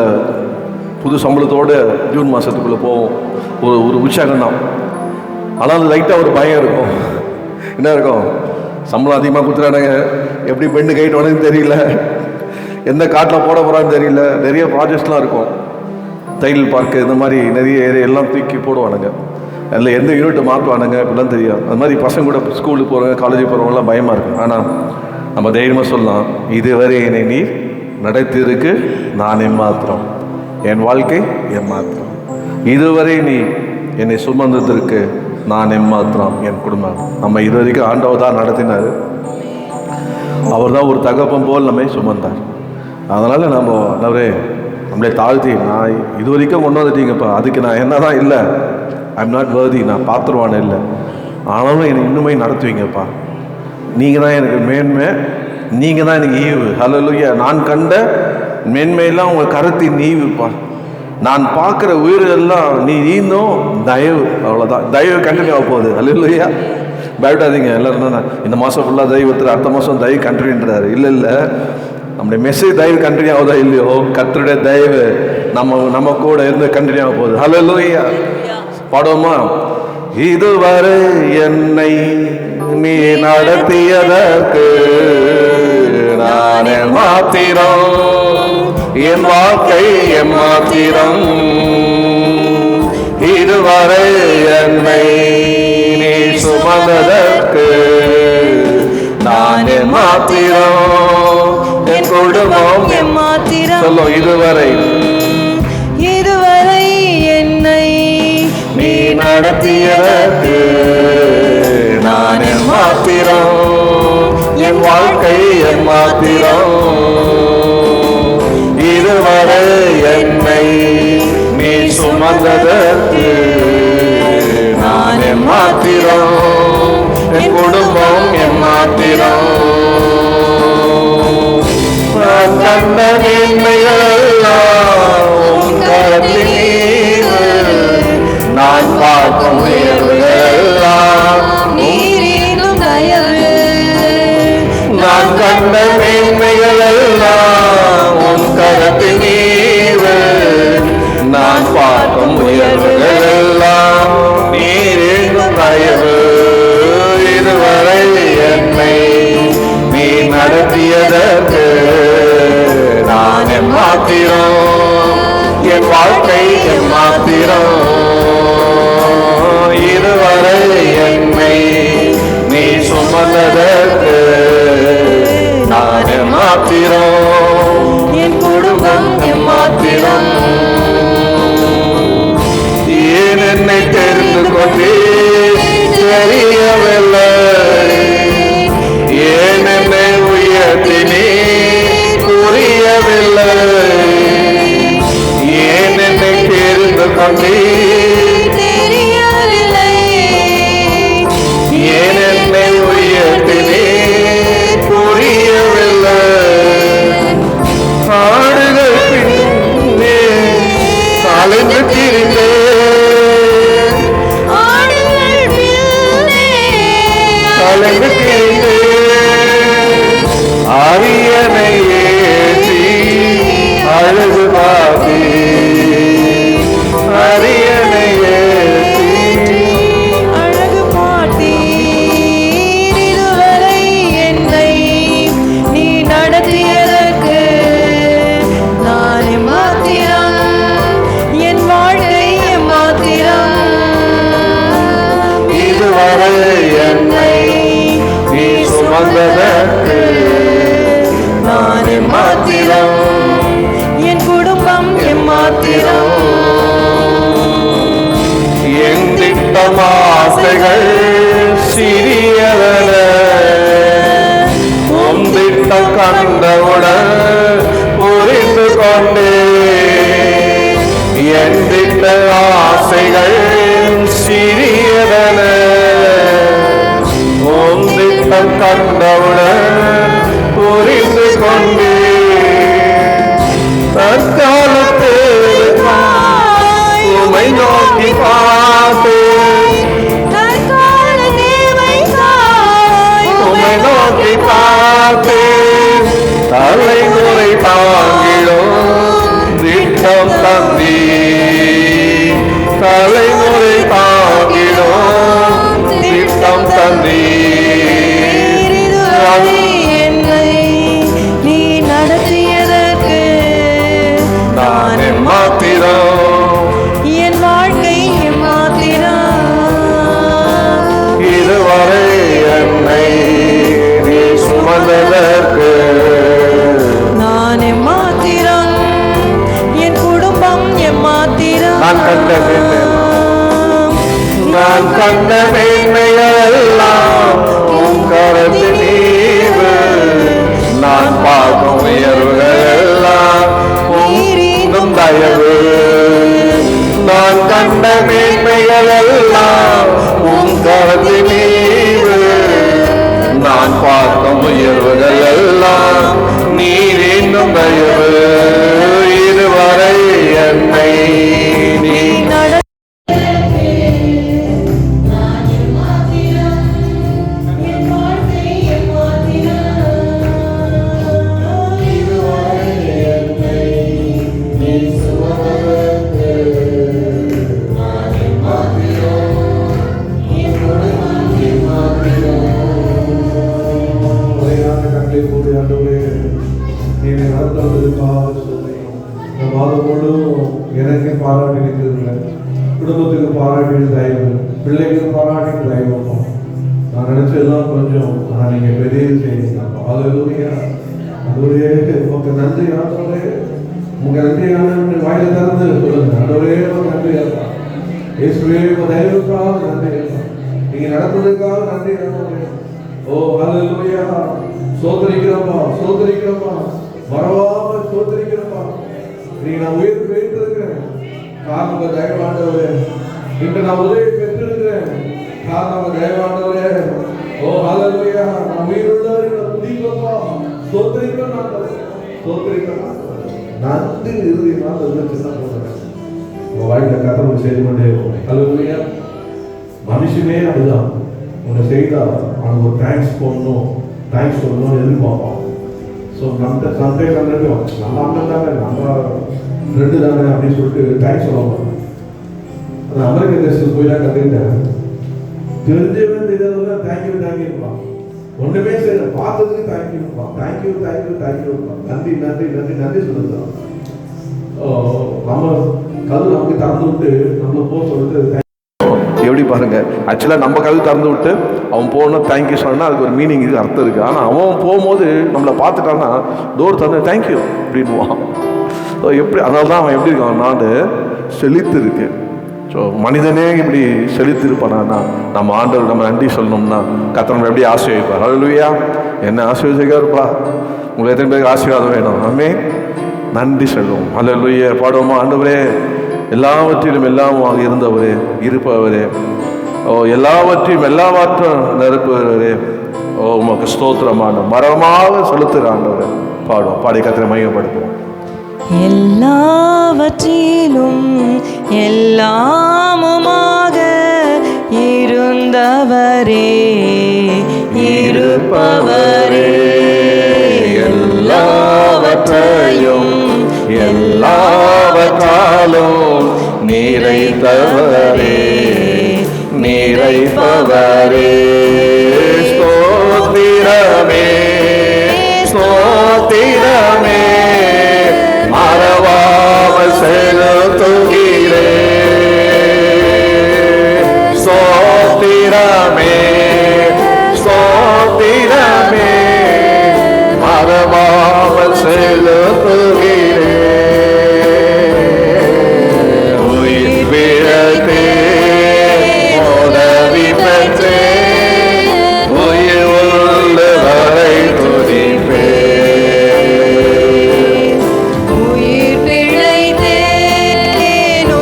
புது சம்பளத்தோடு ஜூன் மாதத்துக்குள்ளே போவோம். ஒரு உற்சாகம் தான். ஆனால் லைட்டாக ஒரு பயம் இருக்கும். என்ன இருக்கும்? சம்பளம் அதிகமாக கொடுத்துறானுங்க, எப்படி பெண்டு கைட்டு தெரியல, எந்த காட்டில் போட போகிறான்னு தெரியல. நிறைய ப்ராஜெக்ட்ஸ்லாம் இருக்கும். தையல் பார்க்கு இந்த மாதிரி நிறைய ஏரியா எல்லாம் தூக்கி போடுவானுங்க. அதில் எந்த யூனிட் மாற்றுவானுங்க இப்படிலாம் தெரியும். அது மாதிரி பசங்க கூட ஸ்கூலுக்கு போகிறவங்க காலேஜுக்கு போகிறவங்களாம் பயமாக இருக்கும். ஆனால் நம்ம தைரியமாக சொல்லலாம், இதுவரை என்னை நீ நடத்திருக்கு நான் எம்மாத்திரம், என் வாழ்க்கை எம்மாத்திரம். இதுவரை நீ என்னை சுமந்ததற்கு நான் எம்மாத்திரம், என் குடும்பம். நம்ம இது வரைக்கும் ஆண்டவர் தான் நடத்தினார். அவர் தான் ஒரு தகப்பம் போல் நம்மை சுமந்தார். அதனால் நம்மளே தாழ்த்தி, நான் இது வரைக்கும் கொண்டு வந்துட்டீங்கப்பா, அதுக்கு நான் என்ன தான் இல்லை, ஐம் நாட் வர்தி, நான் பார்த்துருவானே இல்லை, ஆனாலும் என்னை இன்னுமே நடத்துவீங்கப்பா. நீங்கள் தான் எனக்கு மேன்மை, நீங்கள் தான் எனக்கு ஈவு. ஹல்லேலூயா. நான் கண்ட மேன்மையெல்லாம் உங்கள் கருத்தின் ஈவுப்பா. நான் பார்க்குற உயிரெல்லாம் நீ ஈந்தும் தயவு. அவ்வளோதான். தயவு கண்டினியூ ஆக போகுது. ஹல்லேலூயா. பயப்படாதீங்க. எல்லோரும் இந்த மாதம் ஃபுல்லாக தயவு ஒருத்தர், அடுத்த மாதம் தயவு கண்டினியூன்றாரு. இல்லை, நம்முடைய மெசேஜ் தயவு கண்டினியூ ஆகுதா இல்லையோ, கர்த்தருடைய தயவு நம்ம கூட இருந்து கண்டினியூ ஆக போகுது. ஹல்லேலூயா. பாடுவோமா? இதுவரை என்னை நீ நடத்தியதற்கு நான் மாத்திரம், என் வாழ்க்கை எம்மாத்திரம். இதுவரை என்னை நீ சுமந்ததற்கு நான் எம்மாத்திரம், என் குடும்பம் எம்மாத்திரம். சொல்லும். இதுவரை என்னை நீ நடத்தியதற்கு நான் எம்மாத்திரம், என் வாழ்க்கை எம்மாத்திரம். இதுவரை என்னை நீ சுமந்ததற்கு நான் எம்மாத்திரம், என் குடும்பம் எம்மாத்திரம். நான் கண்ட மேன்மைகளெல்லாம் உம் கரத்தின் ஈவு, நான் பார்க்கும் உயர்வுகளெல்லாம் நீரினும் தயவு. நான் கண்ட மேன்மைகளெல்லாம் உம் கரத்தின் ஈவு, நான் பார்க்கும் உயர்வுகளெல்லாம் நீரினும் தயவு. இதுவரை என்னை நீ நடத்தியதற்கு நான் எம்மாத்திரம், என் வாழ்க்கை எம்மாத்திரம். இதுவரை என்னை நீ சுமந்ததற்கு நான் எம்மாத்திரம், என் குடும்பம் எம்மாத்திரம். ஏன் என்னை தெரிந்து கொண்டே தெரியவில்லை, ஏன் என்னை உயர்த்தினே புரியவில்லை, ஏன் என்னை தெரிந்து கொண்டே தெரியவில்லை, ஏன் என்னை உயர்த்தினே புரியவில்லை. ஆடுகள் பின்னே சாலைந்து திரிந்தேன், ஆடுகள் பின்னே சாலைந்து திரிந்தேன். அரியணை ஏற்றி அழகு பாதி, அரியணை ஏற்றி அழகு பார்த்தீர். இதுவரை என்னை நீ நடத்தியதற்கு நான் எம்மாத்திரம், என் வாழ்க்கை எம்மாத்திரம். இதுவரை என்னை நீ சுமந்ததற்கு நான் எம்மாத்திரம், என் குடும்பம் எம்மாத்திரம். என் திட்டம் ஆசைகள் சிறியதன, உன் திட்டம் கண்டவுடன் புரிந்து கொண்டே. என் திட்ட ஆசைகள் சிறியதன, உன் திட்டம் கண்டவுடன் புரிந்து கொண்டே. தற்காலத்தில் உமை நோக்கி பார்த்து, தற்கால தேவைக்காய் உமை நோக்கி பார்த்து, தலைமுறை தாங்கிடும் திட்டம் தந்தி, தலைமுறை தாங்கிடும் திட்டம் தந்தி. இதுவரை என்னை நீ நடத்தியதற்கு நான் எம்மாத்திரம், என் வாழ்க்கை எம்மாத்திரம். இதுவரை என்னை நீ சுமந்ததற்கு நான் எம்மாத்திரம், என் குடும்பம் எம்மாத்திரம். நான் கண்ட மேன்மை, நான் கண்ட மேன்மைகளெல்லாம் உன் கரத்தின் ஈவு, நான் பார்க்கும் உயர்வுகளெல்லாம் உம் தயவு. நான் கண்ட மேன்மைகளெல்லாம் உன் கரத்தின் ஈவு, நான் பார்க்கும் உயர்வுகளெல்லாம் நீர் இன்னும் தயவு. இதுவரை என்னை நீ எனக்கு பாராட்டினதில்லை, குடும்பத்துக்கு பாராட்டின தயவு, பிள்ளைகளுக்கு பாராட்டின தயவு. நான் நினைச்சதுதான் கொஞ்சம், ஆனால் நீங்க பெரிய செய்யுங்க. அதுலூயா அதுவே உங்க நன்றி ஆண்டவரே, உங்க நன்றி ஆண்டவரே, வாயில திறந்து சொல்லுங்க. ஆண்டவரே நன்றி அப்பா, இயேசுவே உங்க தயவுக்காக நன்றி அப்பா, நீங்க நடந்ததுக்காக நன்றி ஆண்டவரே. ஓ ஹல்லேலூயா, சோதரிக்கிறப்பா சோதரிக்கிறப்பா, மறவாம சோதரிக்கிறப்பா. நீ நான் உயிர் வைத்திருக்கிறேன் காரணம் தயவு ஆண்டவரே. இன்று நான் உதவி பெற்றிருக்கிறேன் காரணம் தேவாண்டவரே. ஓ ஹalleluya. நாம் உயிருள்ளவர்கள் துதிப்போமா, ஸ்தோத்திரிக்கிறோம் ஆண்டவரே, ஸ்தோத்திரிக்கிறோம் ஆண்டவரே. நன்றி இருதயமாக சின்ன போடுறேன் உங்க வாழ்க்கை கதை செய்து கொண்டே இருக்கும். ஹalleluya. மனுஷனே அதுதான் உன்னை செய்தா அவனுக்கு ஒரு தேங்க்ஸ் சொல்லணும் எதிர்பார்ப்பான். ஸோ நம்ம சம்டைம் நம்ம அண்ணன் தானே, நம்ம ஃப்ரெண்டு தானே அப்படின்னு சொல்லிட்டு தேங்க்ஸ் சொல்ல மாட்டோம். அந்த அமெரிக்க தேசத்துக்கு போய் தான் கற்றுக்கிட்டேன். தெரிஞ்சவன் தெரியாதவங்க தேங்க்யூப்பான். ஒன்றுமே சரி பார்த்ததுக்கு தேங்க்யூப்பான். தேங்க்யூப்பான். நன்றி சொல்லுதான். நம்ம கதவு நமக்கு திறந்து விட்டு நம்மளை போக சொல்லிட்டு எப்படி பாருங்க. ஆக்சுவலாக நம்ம கதவு திறந்து விட்டு அவன் போகணும் தேங்க்யூ சொன்னா அதுக்கு ஒரு மீனிங் இருக்குது, அர்த்தம் இருக்குது. ஆனால் அவன் போகும்போது நம்மளை பார்த்துட்டான்னா டோர் திறந்து தேங்க்யூ அப்படின்வான். எப்படி அதனால தான் அவன் எப்படி இருக்கான், நாடு செழித்து இருக்கு. ஸோ மனிதனே இப்படி செழித்து இருப்பானா நம்ம ஆண்டவர் நம்ம நன்றி சொல்லணும்னா கர்த்தர் நம்ம எப்படி ஆசீர்வதிப்பார். ஹல்லேலூயா. என்ன ஆசீர்வதிக்காருப்பா. உங்களுக்கு எத்தனை பேருக்கு ஆசீர்வாதம் வேணும்? ஆமென். நன்றி சொல்லுவோம். ஹல்லேலூயா. பாடுவோமா? ஆண்டவரே எல்லாவற்றிலும் எல்லாமாக இருந்தவரே, இருப்பவரே, ஓ எல்லாவற்றையும் எல்லாவற்றும் நிரப்புவரே, ஓ உமக்கு ஸ்தோத்திரமான மரமாக செலுத்துகிறாண்டவரே. பாடுவோம். பாடி கர்த்தரை மையப்படுத்துவோம். எல்லாவற்றிலும் எல்லாமுமாக இருந்தவரே, இருப்பவரே, எல்லாவற்றையும் எல்லாவற்றாலும் நிறைத்தவரே, நிறைப்பவரே, ஸ்தோத்திரமே, ஸ்தோத்திரமே, மறவாமல் செலுத்துகிறே, ஸ்தோத்திரமே, ஸ்தோத்திரமே, மறவாமல் செலுத்துகிறே, உயிர் பிழைத்தே உதவி பெற்றே, உயிர் உள்ளவரை துதிப்பே, உயிர் பிழைத்தேன்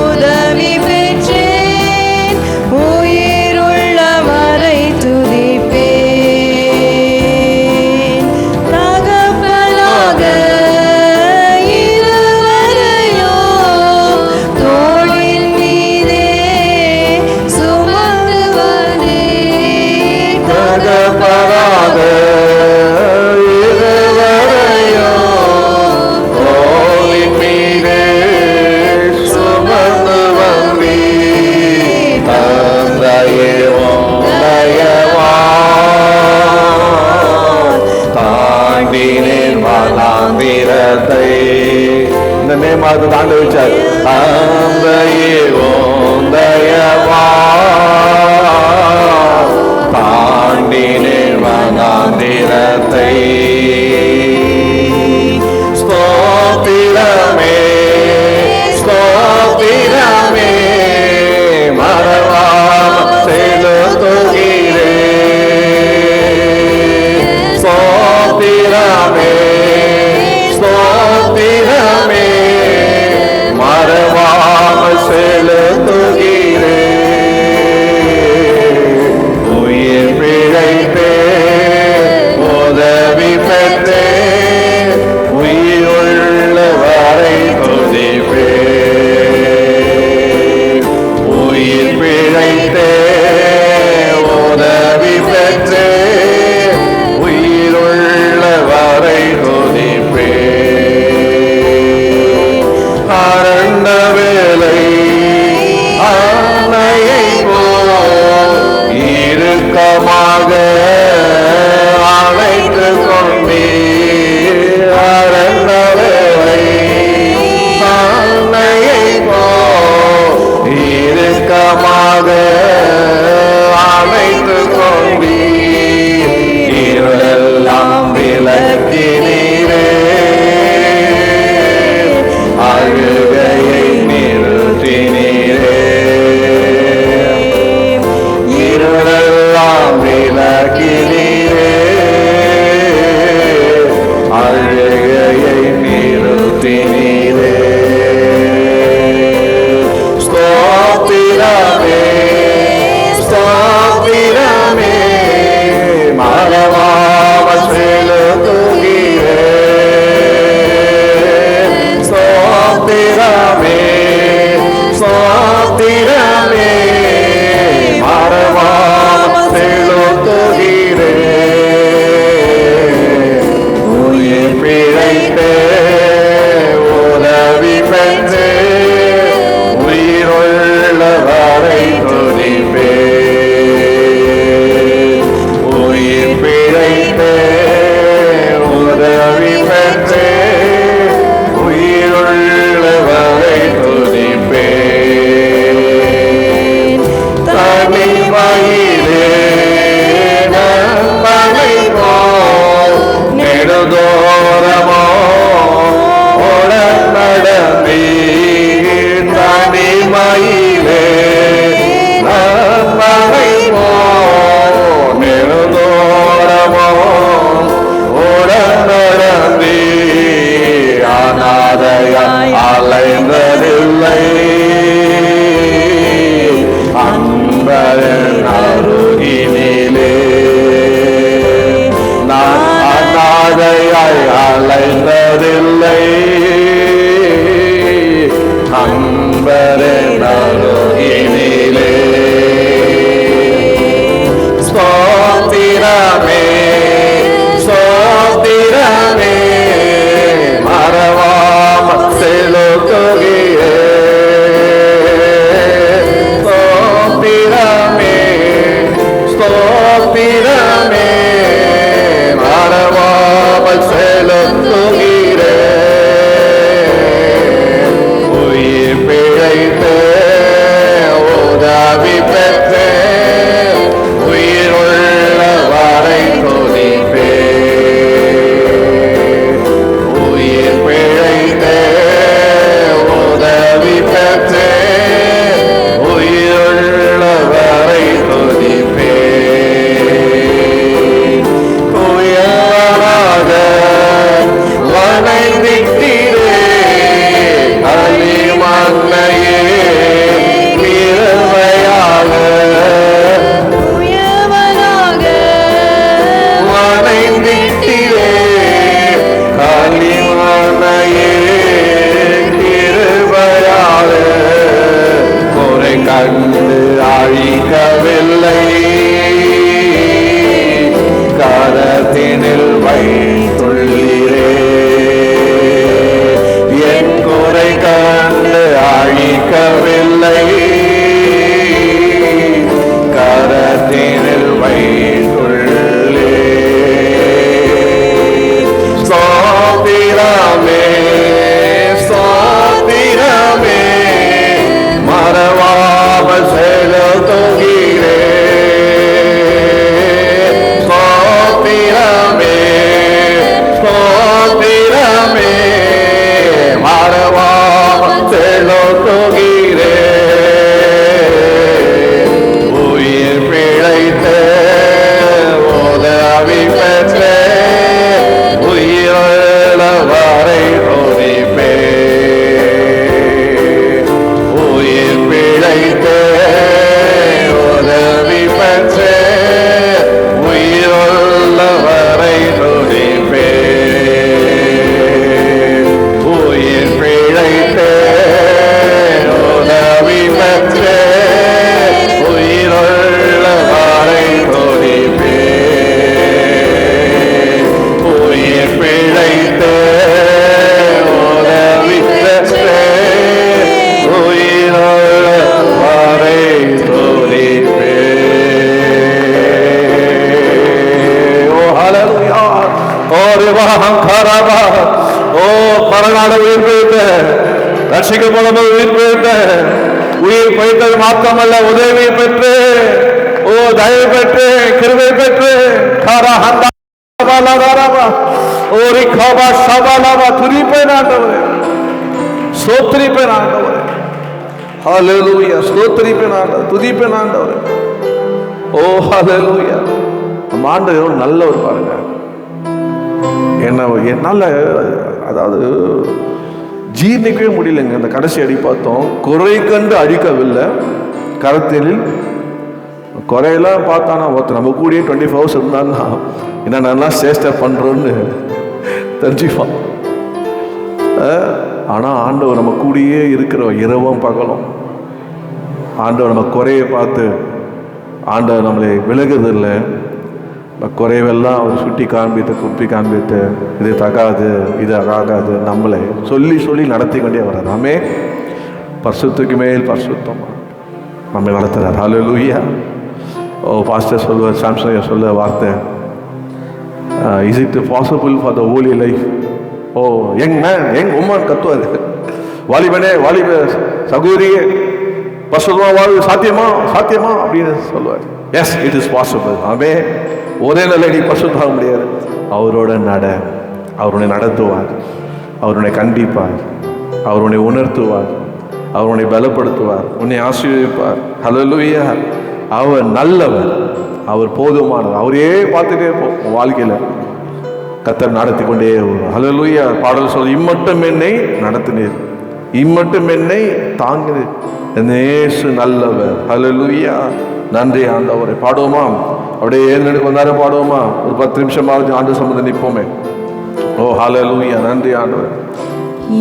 உதவி பெற்றேன், உயிருள்ளவரை துதிப்பேன். தகப்பனாக இருவரையும் தோளின் மீதே சுமந்து வந்தேன். தகப்பனாக இருவரையும் தோளின் மீதே சுமந்து வந்தீர். தந்தையே உம்மையவாய் தாண்டினேன் வனாந்திரத்தை. இந்த நேமாவது தாண்ட வச்சார். தந்தையே உம்மையவாய் தாண்டினேன் வனாந்திரத்தை. ஸ்தோத்திரமே, ஸ்தோத்திரமே, மறவாமல் செலுத்துகிறே, ஸ்தோத்திரமே, ஸ்தோத்திரமே, மறவாமல் செலுத்துகிறே, உயிர் பிழைத்தே உதவி பெற்றே, உயிருள்ளவரை துதிப்பே, உயிர் பிழைத்தே உதவி பெற்றே, உயிருள்ளவரை துதிப்பே, அரண்ட வேலை அன்னையை போல் இறுக்கமாக அழைத்து கொண்டீர். அரண்ட வேலை அன்னையை போல் இறுக்கமாக அழைத்து கொண்டீர். இருளெல்லாம் விலக்கினீரே, அழுகையை நிறுத்தினீரே, இருளெல்லாம் விலக்கி ஸ்தோத்திரமே மறவாமல் செலுத்துகிறேன். உயிர் பிழைத்து உதவி பெற்றேன், உயிருள்ள வரை துதிப்பேன். உயிர் பிழைத்து உதவி பெற்றேன், உயிருள்ள வரை துதிப்பேன். புயலாக வளைந்திட்டீரே களிமண்ணையே கிருபையாக உயவனாக வளைந்திட்டீரே களிமண்ணையே கிருபையாக குறை கண்டு அழிக்கவில்லை, கரத்தினில் வைத்துள்ளீரே. என் குறை கண்டு அழிக்கவில்லை, கரத்தினில் வைத்துள்ளே. ஸ்தோத்திரமே ஸ்தோத்திரமே மறவாமல் செலுத்துகிறேன். ஸ்தோத்திரமே ஸ்தோத்திரமே மறவாமல் செலுத்துகிறேன். உயிர் பிழைத்து உதவி பெற்றேன், உயிருள்ள வரை துதிப்பேன். உயிர் பிழைத்து உதவி பெற்றேன், உயிருள்ள வரை துதிப்பேன். உயிர் பிழைத்து உதவி பெற்றேன், உயிருள்ள வரை துதிப்பேன். உயிர் பிழைத்து உதவி பெற்றேன், உயிருள்ள வரை துதிப்பேன். ஓ ஹல்லேலூயா. ஓ ரிவாஹம் கரபா. ஓ பரநாடு உயிர் பிழைத்த ரட்சிக்கப்படும் உயிர் பிழைத்த உயிர் பிழைத்தது மாத்திரமல்ல, உதவி பெற்று ஓ தயவு பெற்று கிருபை பெற்று ஒரு கபா சபாலாவா துதிப்பேன் ஆண்டவரே, ஸ்தோத்திரிப்பேன் ஆண்டவரே. ஹல்லேலூயா. ஸ்தோத்திரிப்பேன் ஆண்டவரே, துதிப்பேன் ஆண்டவரே. ஓ ஹல்லேலூயா. நம்ம ஆண்டவர் எவ்வளவு நல்லவர் பாருங்க. என்ன என்னால அதாவது ஜீர்ணிக்கவே முடியலைங்க. அந்த கடைசி அடி பார்த்தோம், குறை கண்டு அழிக்கவில்லை, கரத்தினில் குறையெல்லாம் பார்த்தானா ஒருத்தர் நம்ம கூடயே 24 hours இருந்தான்னா என்னென்னா சேஷ்ட பண்றோன்னு தெரிஞ்சுப்பான். ஆனா ஆண்டவர் நம்ம கூடயே இருக்கிற இரவும் பகலும். ஆண்டவர் நம்ம குறையை பார்த்து ஆண்டவர் நம்மளை விலகுதில்லை. குறைவெல்லாம் அவர் சுட்டி காண்பித்து குப்பி காண்பித்து இது தகாது இது ஆகாது நம்மளை சொல்லி சொல்லி நடத்தி கொண்டே வர்றார். நாமே பரிசுத்துக்கு மேல் பரிசுத்தம் நம்மை நடத்துறார். ஹல்லேலூயா. ஓ பாஸ்டர் சொல்லுவார், சாம்சன் சொல்ல வார்த்தை, is it possible for the holy life. Oh young man, young woman கத்துவார், வாலிபனே வாலிப சகோதரியே பரிசுத்தமா வாழ்வு சாத்தியமா சாத்தியமா அப்படின்னு சொல்லுவார். Yes it is possible. ஆமே ஒரே நிலையை பரிசுத்தாக முடியாது. அவரோட அவர் உன்னை நடத்துவார், அவர் உன்னை கண்டிப்பார், அவர் உன்னை உணர்த்துவார், அவர் உன்னை பலப்படுத்துவார், உன்னை ஆசீர்வதிப்பார். ஹல்லேலூயா. அவர் நல்லவர், அவர் போதுமானவர். அவரே பார்த்துட்டே இருப்போம் வாழ்க்கையில கர்த்தர் நடத்தி கொண்டே வருவார். ஹல்லேலூயா. பாடல் சொல்ல, இம்மட்டும் என்னை நடத்தினீர், இம்மட்டும் என்னை தாங்கினீர், இயேசு நல்லவர். ஹல்லேலூயா. நன்றி ஆண்டவரே. பாடுவோமா? அப்படியே ஏழு வந்தாரு பாடுவோமா? ஒரு 10 நிமிஷமாவது ஆண்டு சம்பந்தம் நிற்போமே. ஓ ஹல்லேலூயா. நன்றி ஆண்டவரே.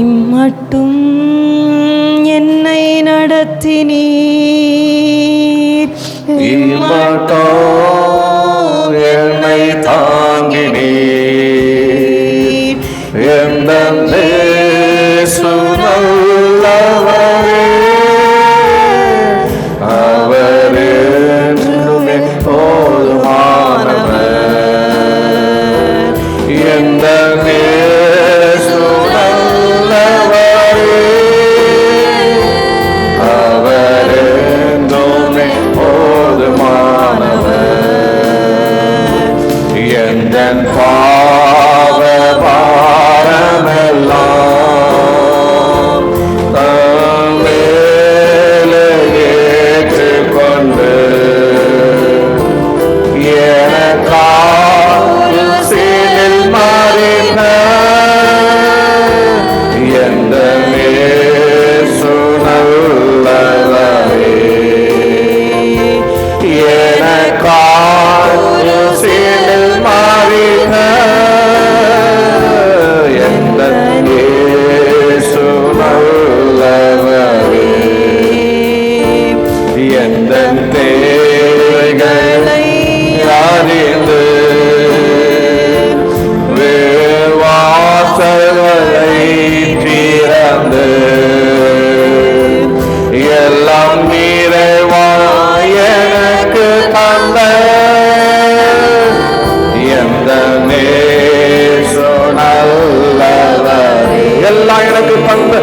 இம்மட்டும் என்னை நடத்தினீர், இம்மட்டும் என்னை தாங்கினீர், எந்தன் இயேசு நல்லவரே, அவர் என்றுமே போதுமானவரே. என் பாவ பாரமெல்லாம் தம் மேலே ஏற்றுக்கொண்டு எனக்காக சிலுவையில் மரித்த எந்த இயேசு நல்லவரே, எனக்காக சிலுவையில் மரித்த எந்த இயேசு நல்லவரே, எந்த தேவைகளை அறிந்து வாசல்களை திறந்து எல்லாம் நிறைவாய் எனக்கு தந்த எந்த நேசு நல்லவரே, எல்லாம் எனக்கு தந்த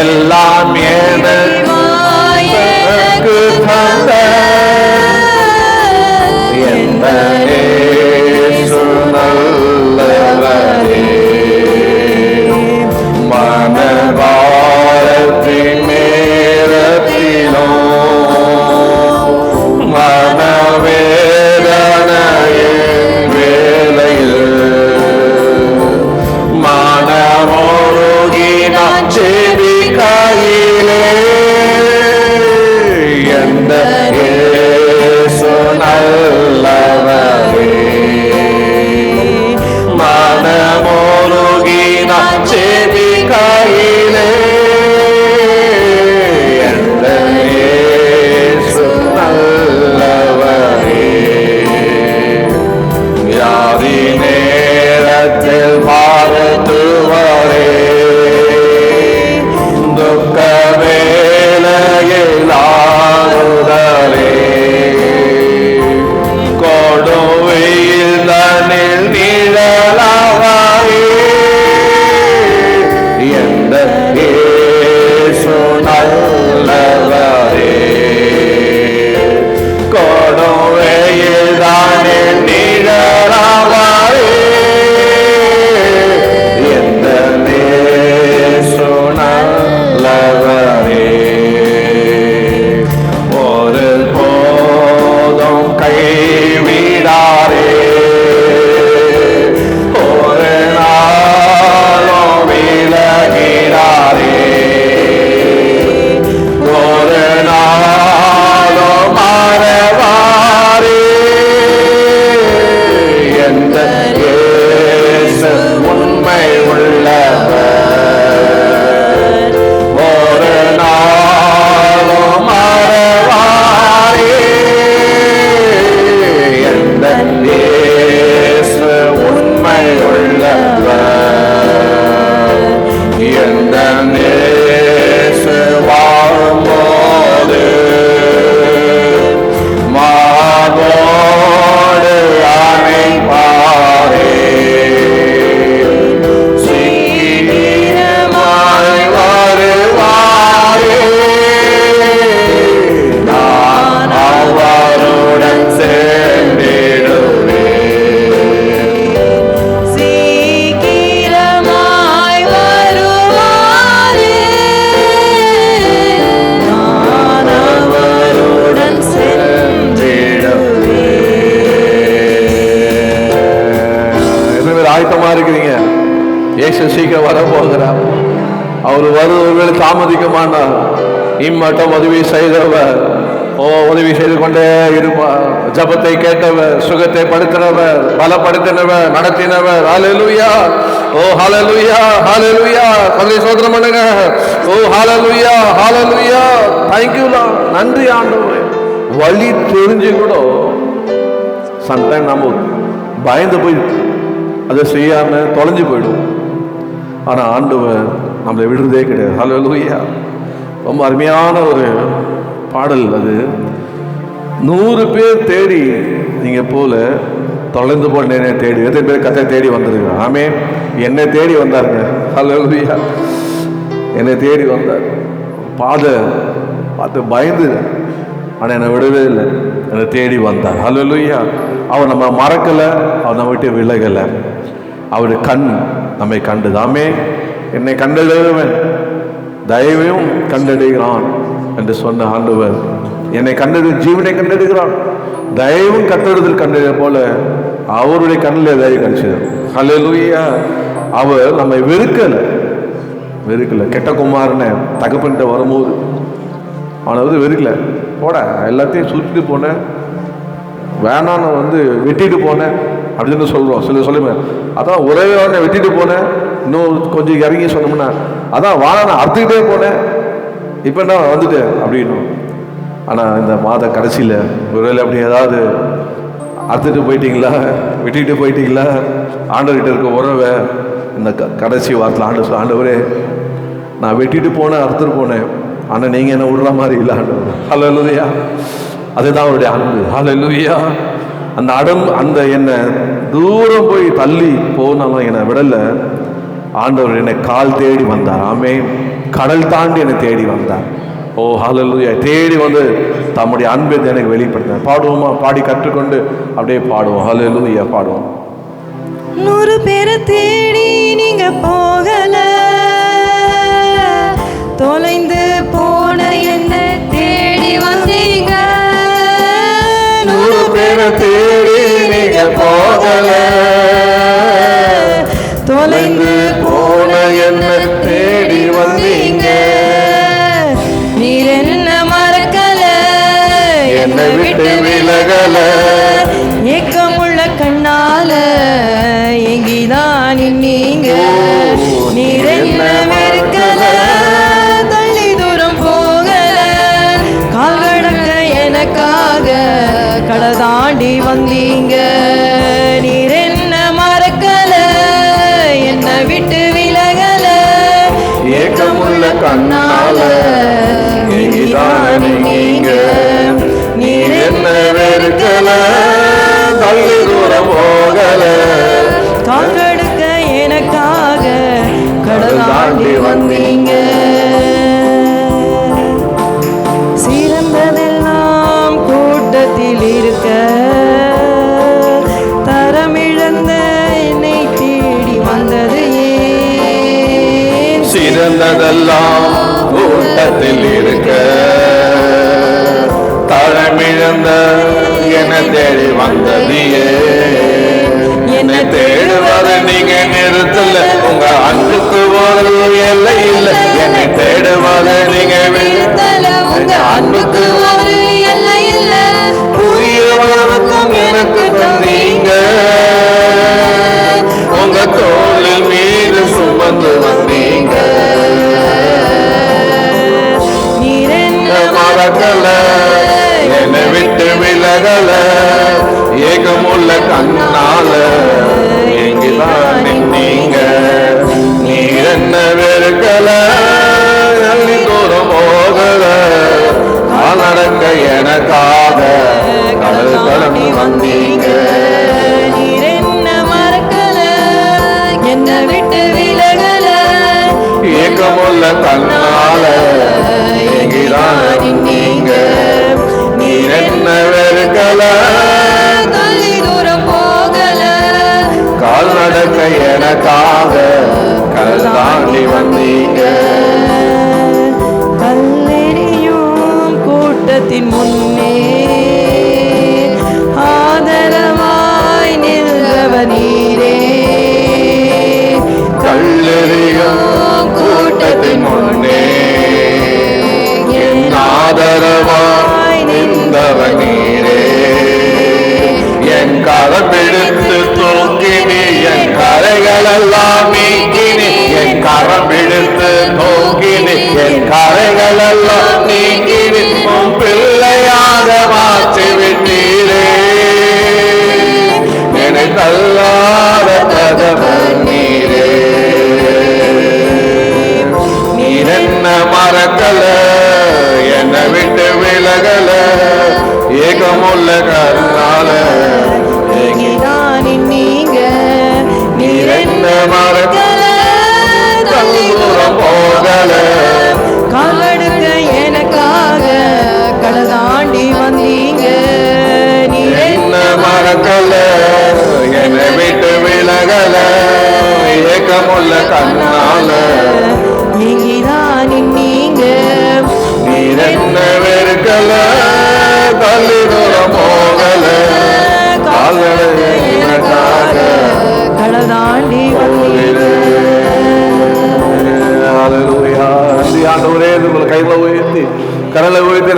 எல்லாம் எனக்கு தந்த எந்த நேசு நல்லவரே, மனபாரத்தின் நேரத்திலோ மனவேதனையின் வேளையில் மனமோருகி நான் ஜெபிக்கையிலே எந்த இயேசு நல்லவரே, மனமோருகி நான் ஜெபிக்கையிலே எந்த இயேசு நல்லவரே, வியாதி நேரத்தில் மருத்துவரே, துக்க வேளையில் ஆறுதலே, கொடுமையில் தன்னில் நிழலாவாயே எந்த இயேசு நல்லவரே, கொடுமையில் தன்னில் நிழலாவாயே எந்த இயேசு நல்லவரே, ஒரு போதும் கைவிடாரே, ஒரு நாளும் விலகிடாரே, ஒரு நாளும் மறவாரே எந்த இயேசு உண்மை உள்ளவர், ஒரு நாளும் மறவாரே எந்த இயேசு உண்மை உள்ளவர், எந்த இயேசு வாழும்போது மார்போடு அணைப்பாரே, சீக்கிரமாய் வருவாரே, நான் அவருடன் சேர்ந்திடுவேன், சீக்கிரமாய் வருவாரே, நான் அவருடன் எத்தனை பேர் ஆயத்தமா இருக்கிறீங்க? இயேசு சீக்கிரம் வர போகிறார். அவர் வருவர்கள் தாமதிக்க மாட்டார். இம்மட்டம் உதவி செய்தவர், உதவி செய்து கொண்டே இருப்பார். ஜபத்தை கேட்டவர், சுகத்தை படுத்தினவர், பலப்படுத்தினவர், நடத்தினவர். ஹல்லேலூயா, ஓ ஹல்லேலூயா, ஹல்லேலூயா. கர்த்தரை ஸ்தோத்திரம் பண்ணுங்க. ஓ ஹல்லேலூயா, ஹல்லேலூயா. Thank you Lord. நன்றி ஆண்டவரே. வழி தெரிஞ்சு கூட சம்டைம் நம்ம பயந்து போய் அதை செய்யாம தொலைஞ்சு போயிடும். ஆனா ஆண்டவர் நம்மளை விடுறதே கிடையாது. ஹல்லேலூயா. ரொம்ப அருமையான ஒரு பாடல் அது. 100 பேர் தேடி நீங்க போல தொலைந்து போன என்னை தேடி. எத்தனை பேர் கத்தை தேடி வந்திருக்க? ஆமே, என்னை தேடி வந்தாருங்க. ஹல்லேலூயா. என்னை தேடி வந்தார். பார்த்து பயந்து, ஆனால் என்னை விடவே இல்லை. என்னை தேடி வந்தார். ஹல்லேலூயா. அவர் நம்ம மறக்கலை, அவர் நம்ம விட்டு விலகலை. அவருடைய கண் நம்மை கண்டுதாமே. என்னை கண்டடைவன் தயவையும் கண்டடைகிறான் என்று சொன்ன ஆண்டவர் என்னை கண்டடு ஜீவனை கண்டெடுக்கிறான், தயவும் கட்டெடுதல் கண்டெடுத போல அவருடைய கண்ணில் தயவு கிடைச்சது. ஹல்லேலூயா. அவர் நம்மை வெறுக்கலை. கெட்ட குமாரனை தகப்பன்கிட்ட வரும்போது அவனை வெறுக்கலை. போட எல்லாத்தையும் சுற்றிட்டு போனேன், வேணான்னு வெட்டிட்டு போனேன் அப்படின்னு சொல்கிறோம். சொல்லுவேன் அதான் ஒரே வெட்டிட்டு போனேன், இன்னும் கொஞ்சம் இறங்கி சொன்னோம்னா அதான் வாழ அறுத்துக்கிட்டே போனேன், இப்போ என்ன வந்துட்டேன் அப்படின்னு. ஆனால் இந்த மாத கடைசியில் ஒருவேளை அப்படி ஏதாவது அறுத்துட்டு போயிட்டீங்களா, வெட்டிட்டு போயிட்டீங்களா, ஆண்டவர்கிட்ட இருக்க உறவை இந்த கடைசி வாரத்தில் ஆண்டவரே நான் வெட்டிட்டு போனேன், அறுத்துட்டு போனேன், ஆனால் நீங்கள் என்ன விடுற மாதிரி இல்லை ஆண்டவர். ஹல்லேலூயா. அதுதான் அவருடைய அன்பு. ஹல்லேலூயா. அந்த என்னை தூரம் போய் தள்ளி போனாலும் என்னை விடலை. ஆண்டவர் என்னை கால் தேடி வந்தார். ஆமே. கடல் தாண்டி என்னை தேடி வந்தார். ஓ ஹல்லேலூயா. தேடி தம்முடைய அன்பை எனக்கு வெளிப்படுத்த பாடுவோமா? பாடி கற்றுக்கொண்டு அப்படியே பாடுவோம். ஹல்லேலூயா பாடுவோம். 100 பேரை தேடி நீங்க போகல, தொலைந்து போன என்ன தேடி வந்தீங்க. 100 பேரை தேடி நீங்க போகல, தொலைந்து போன என்ன தேடி வந்தீங்க. நீர் என்ன மறக்கல, என்னை விட்டு விலகல, ஏக்கமுள்ள கண்ணால எங்கிதான் நீங்க. நீர் என்ன மறக்கல, தள்ளி தூரம் போகல, கால் கடக்க எனக்காக கடல் தாண்டி வந்தீங்க. நீர் என்ன மறக்கல, என்னை விட்டு விலகல, ஏக்கமுள்ள கண்ணால எங்கிதான் நீங்க. நீர் என்ன வெறுக்கல, தள்ளி தூரம் போகல, கால் கடக்க எனக்காக கடல் தாண்டி வந்தீங்க. சிறந்ததெல்லாம் கூட்டத்தில் இருக்க, தரமிழந்த என்னை தேடி வந்தது ஏன். சிறந்ததெல்லாம் கூட்டத்தில் இருக்க, தரமிழந்த என்னை தேடி வந்ததியே. என்னை தேடுவதை நீங்க நிறுத்தல, உங்க அன்புக்கு ஒரு எல்லை இல்லை. என்னை தேடுவதை நீங்க நிறுத்தல, உங்க அன்புக்கு ஒரு எல்லை இல்ல. புதிய வழக்கம் எனக்கு தந்தீங்க. உங்க தோளில் மீது சுமந்து வந்தீங்க. நீர் என்ன மறக்கல, என்னை விட்டு விலகல, ஏகமுள்ள கண்ணால எங்கிதான் நீங்க. நீர் என்ன வெறுக்கல, தள்ளி தூரம் போகல, கால் நடக்க எனக்காக கடல் கடந்து வந்தீங்க. நீர் என்ன மறக்கல, என்னை விட்டு விலகல, ஏகமுள்ள கண்ணால எங்கிதான் நீங்க. நீர் என்ன வெறுக்கல, தள்ளி தூரம் போகல, கால் நடக்க எனக்காக கடல் தாண்டி வந்தீங்க. கல்லெறியும் கூட்டத்தின் முன்னே ஆதரவா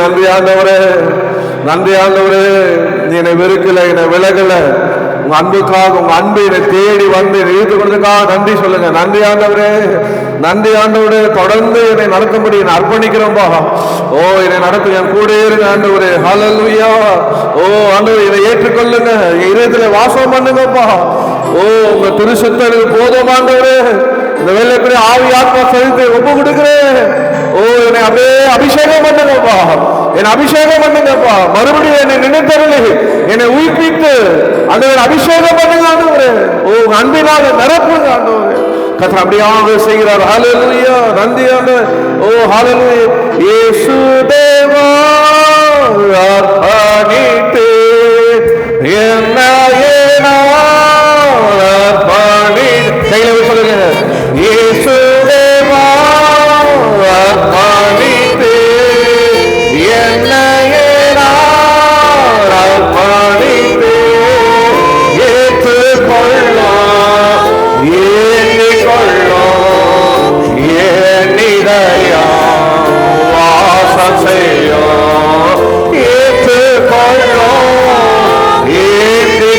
நன்றி ஆண்டவரே, நன்றி ஆண்டவரே. நீ என்னை வெறுக்கல, என்னை விலகல. உங்க அன்புக்காக, உங்க அன்பு என்னை தேடி வந்து இழுத்து கொண்டதுக்காக நன்றி சொல்லுங்க. நன்றி ஆண்டவரே, நன்றி ஆண்டவரே. தொடர்ந்து என்னை நடத்தும்படி என்னை அர்ப்பணிக்கிறோம்பா. ஓ, என்னை நடத்து, என் கூட இருங்க ஆண்டவரே. ஹல்லேலூயா. ஓ ஆண்டவரே, என்னை ஏற்றுக்கொள்ளுங்க, என் இதயத்துல வாசம் பண்ணுங்கப்பா. ஓ, உங்க திருச்சத்தம் எனக்கு போதும் ஆண்டவரே. இந்த வேலைக்குரிய ஆவி ஆத்மா செலுத்தி ஒப்பு கொடுக்கிறேன். ஓ, என்னை அப்படியே அபிஷேகம் பண்ணுங்கப்பா, என்னை அபிஷேகம் பண்ணுங்கப்பா. மறுபடியும் என்னை நினைத்தருளி என்னை உயிர்ப்பித்து ஆண்டவரே அபிஷேகம் பண்ணுங்க ஆண்டவரே. ஓ, அன்பினால நிரப்புங்க ஆண்டவரே. கர்த்தர் அப்படியாக செய்கிறார். ஹல்லேலூயா. நன்றி ஆண்டவரே. ஓ ஹல்லேலூயா. இயேசு தேவா அர்ப்பணித்து என்னையே நான் அர்ப்பணித்து. கையில சொல்லுங்க. இயேசு தேவா அர்ப்பணித்து என்னையே நான் அர்ப்பணித்து ஏற்றுக்கொள்ளும், ஏற்றிக்கொள்ளும், என் இதயம் வாசம் செய்யும். ஏற்றுக்கொள்ளும், ஏற்றி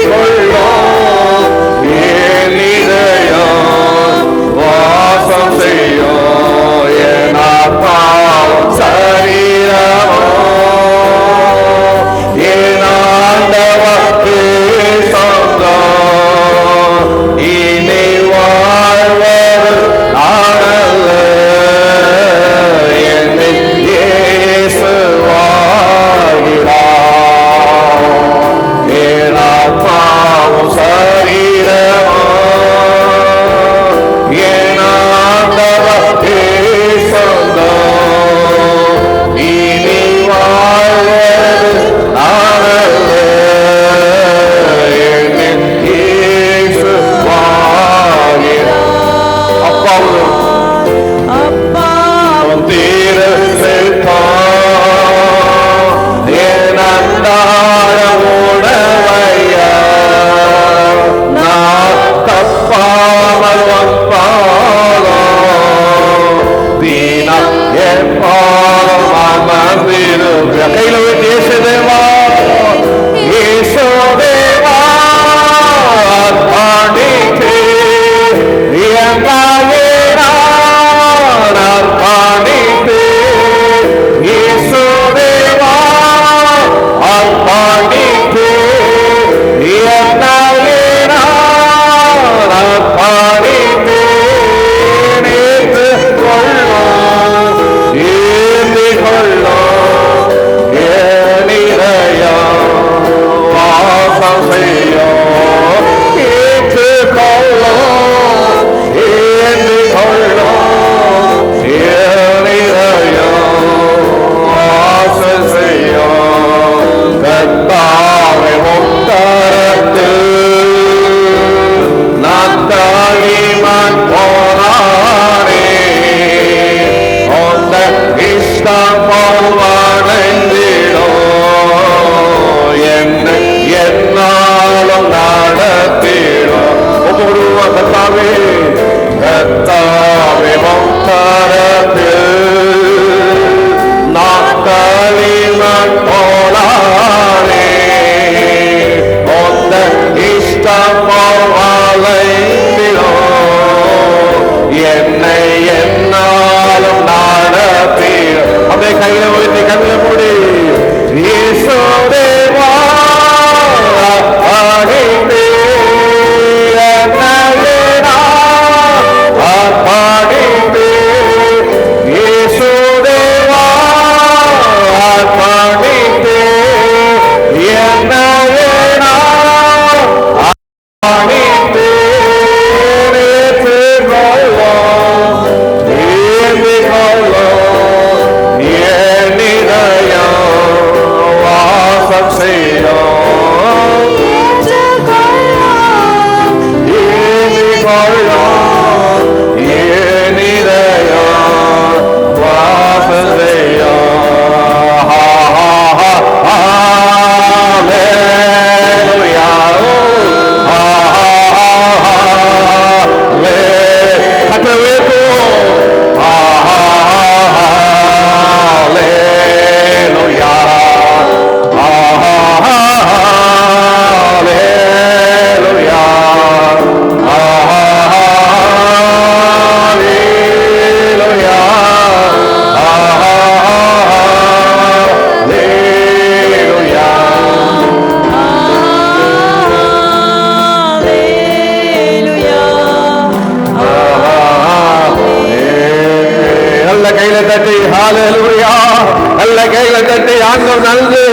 ஆண்டவர் நன்றி.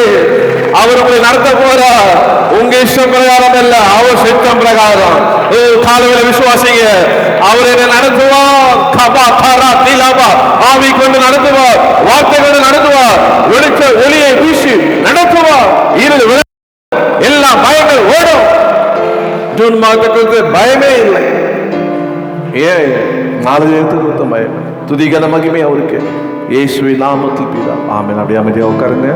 அவர் உங்களை நடத்த போறார். உங்க இஷ்டம் பிரகாரம் அல்ல, அவர் சித்தம் பிரகாரம். காலையில விசுவாசிங்க, அவர் என்னை நடத்துவார். கபா தாரா தீலாபா, ஆவி கொண்டு நடத்துவார், வார்த்தை கொண்டு நடத்துவார், வெளிச்ச ஒளியை வீசி நடத்துவார். எல்லா பயங்கள் ஓடும். ஜூன் மாதத்துக்கு பயமே இல்லை. ஏன்? நாலு பயம். துதிகன மகிமை அவருக்கு. இயேசுவின் நாமத்தில் பிதா. ஆமென். அப்படியே அமைதியா உட்காருங்க.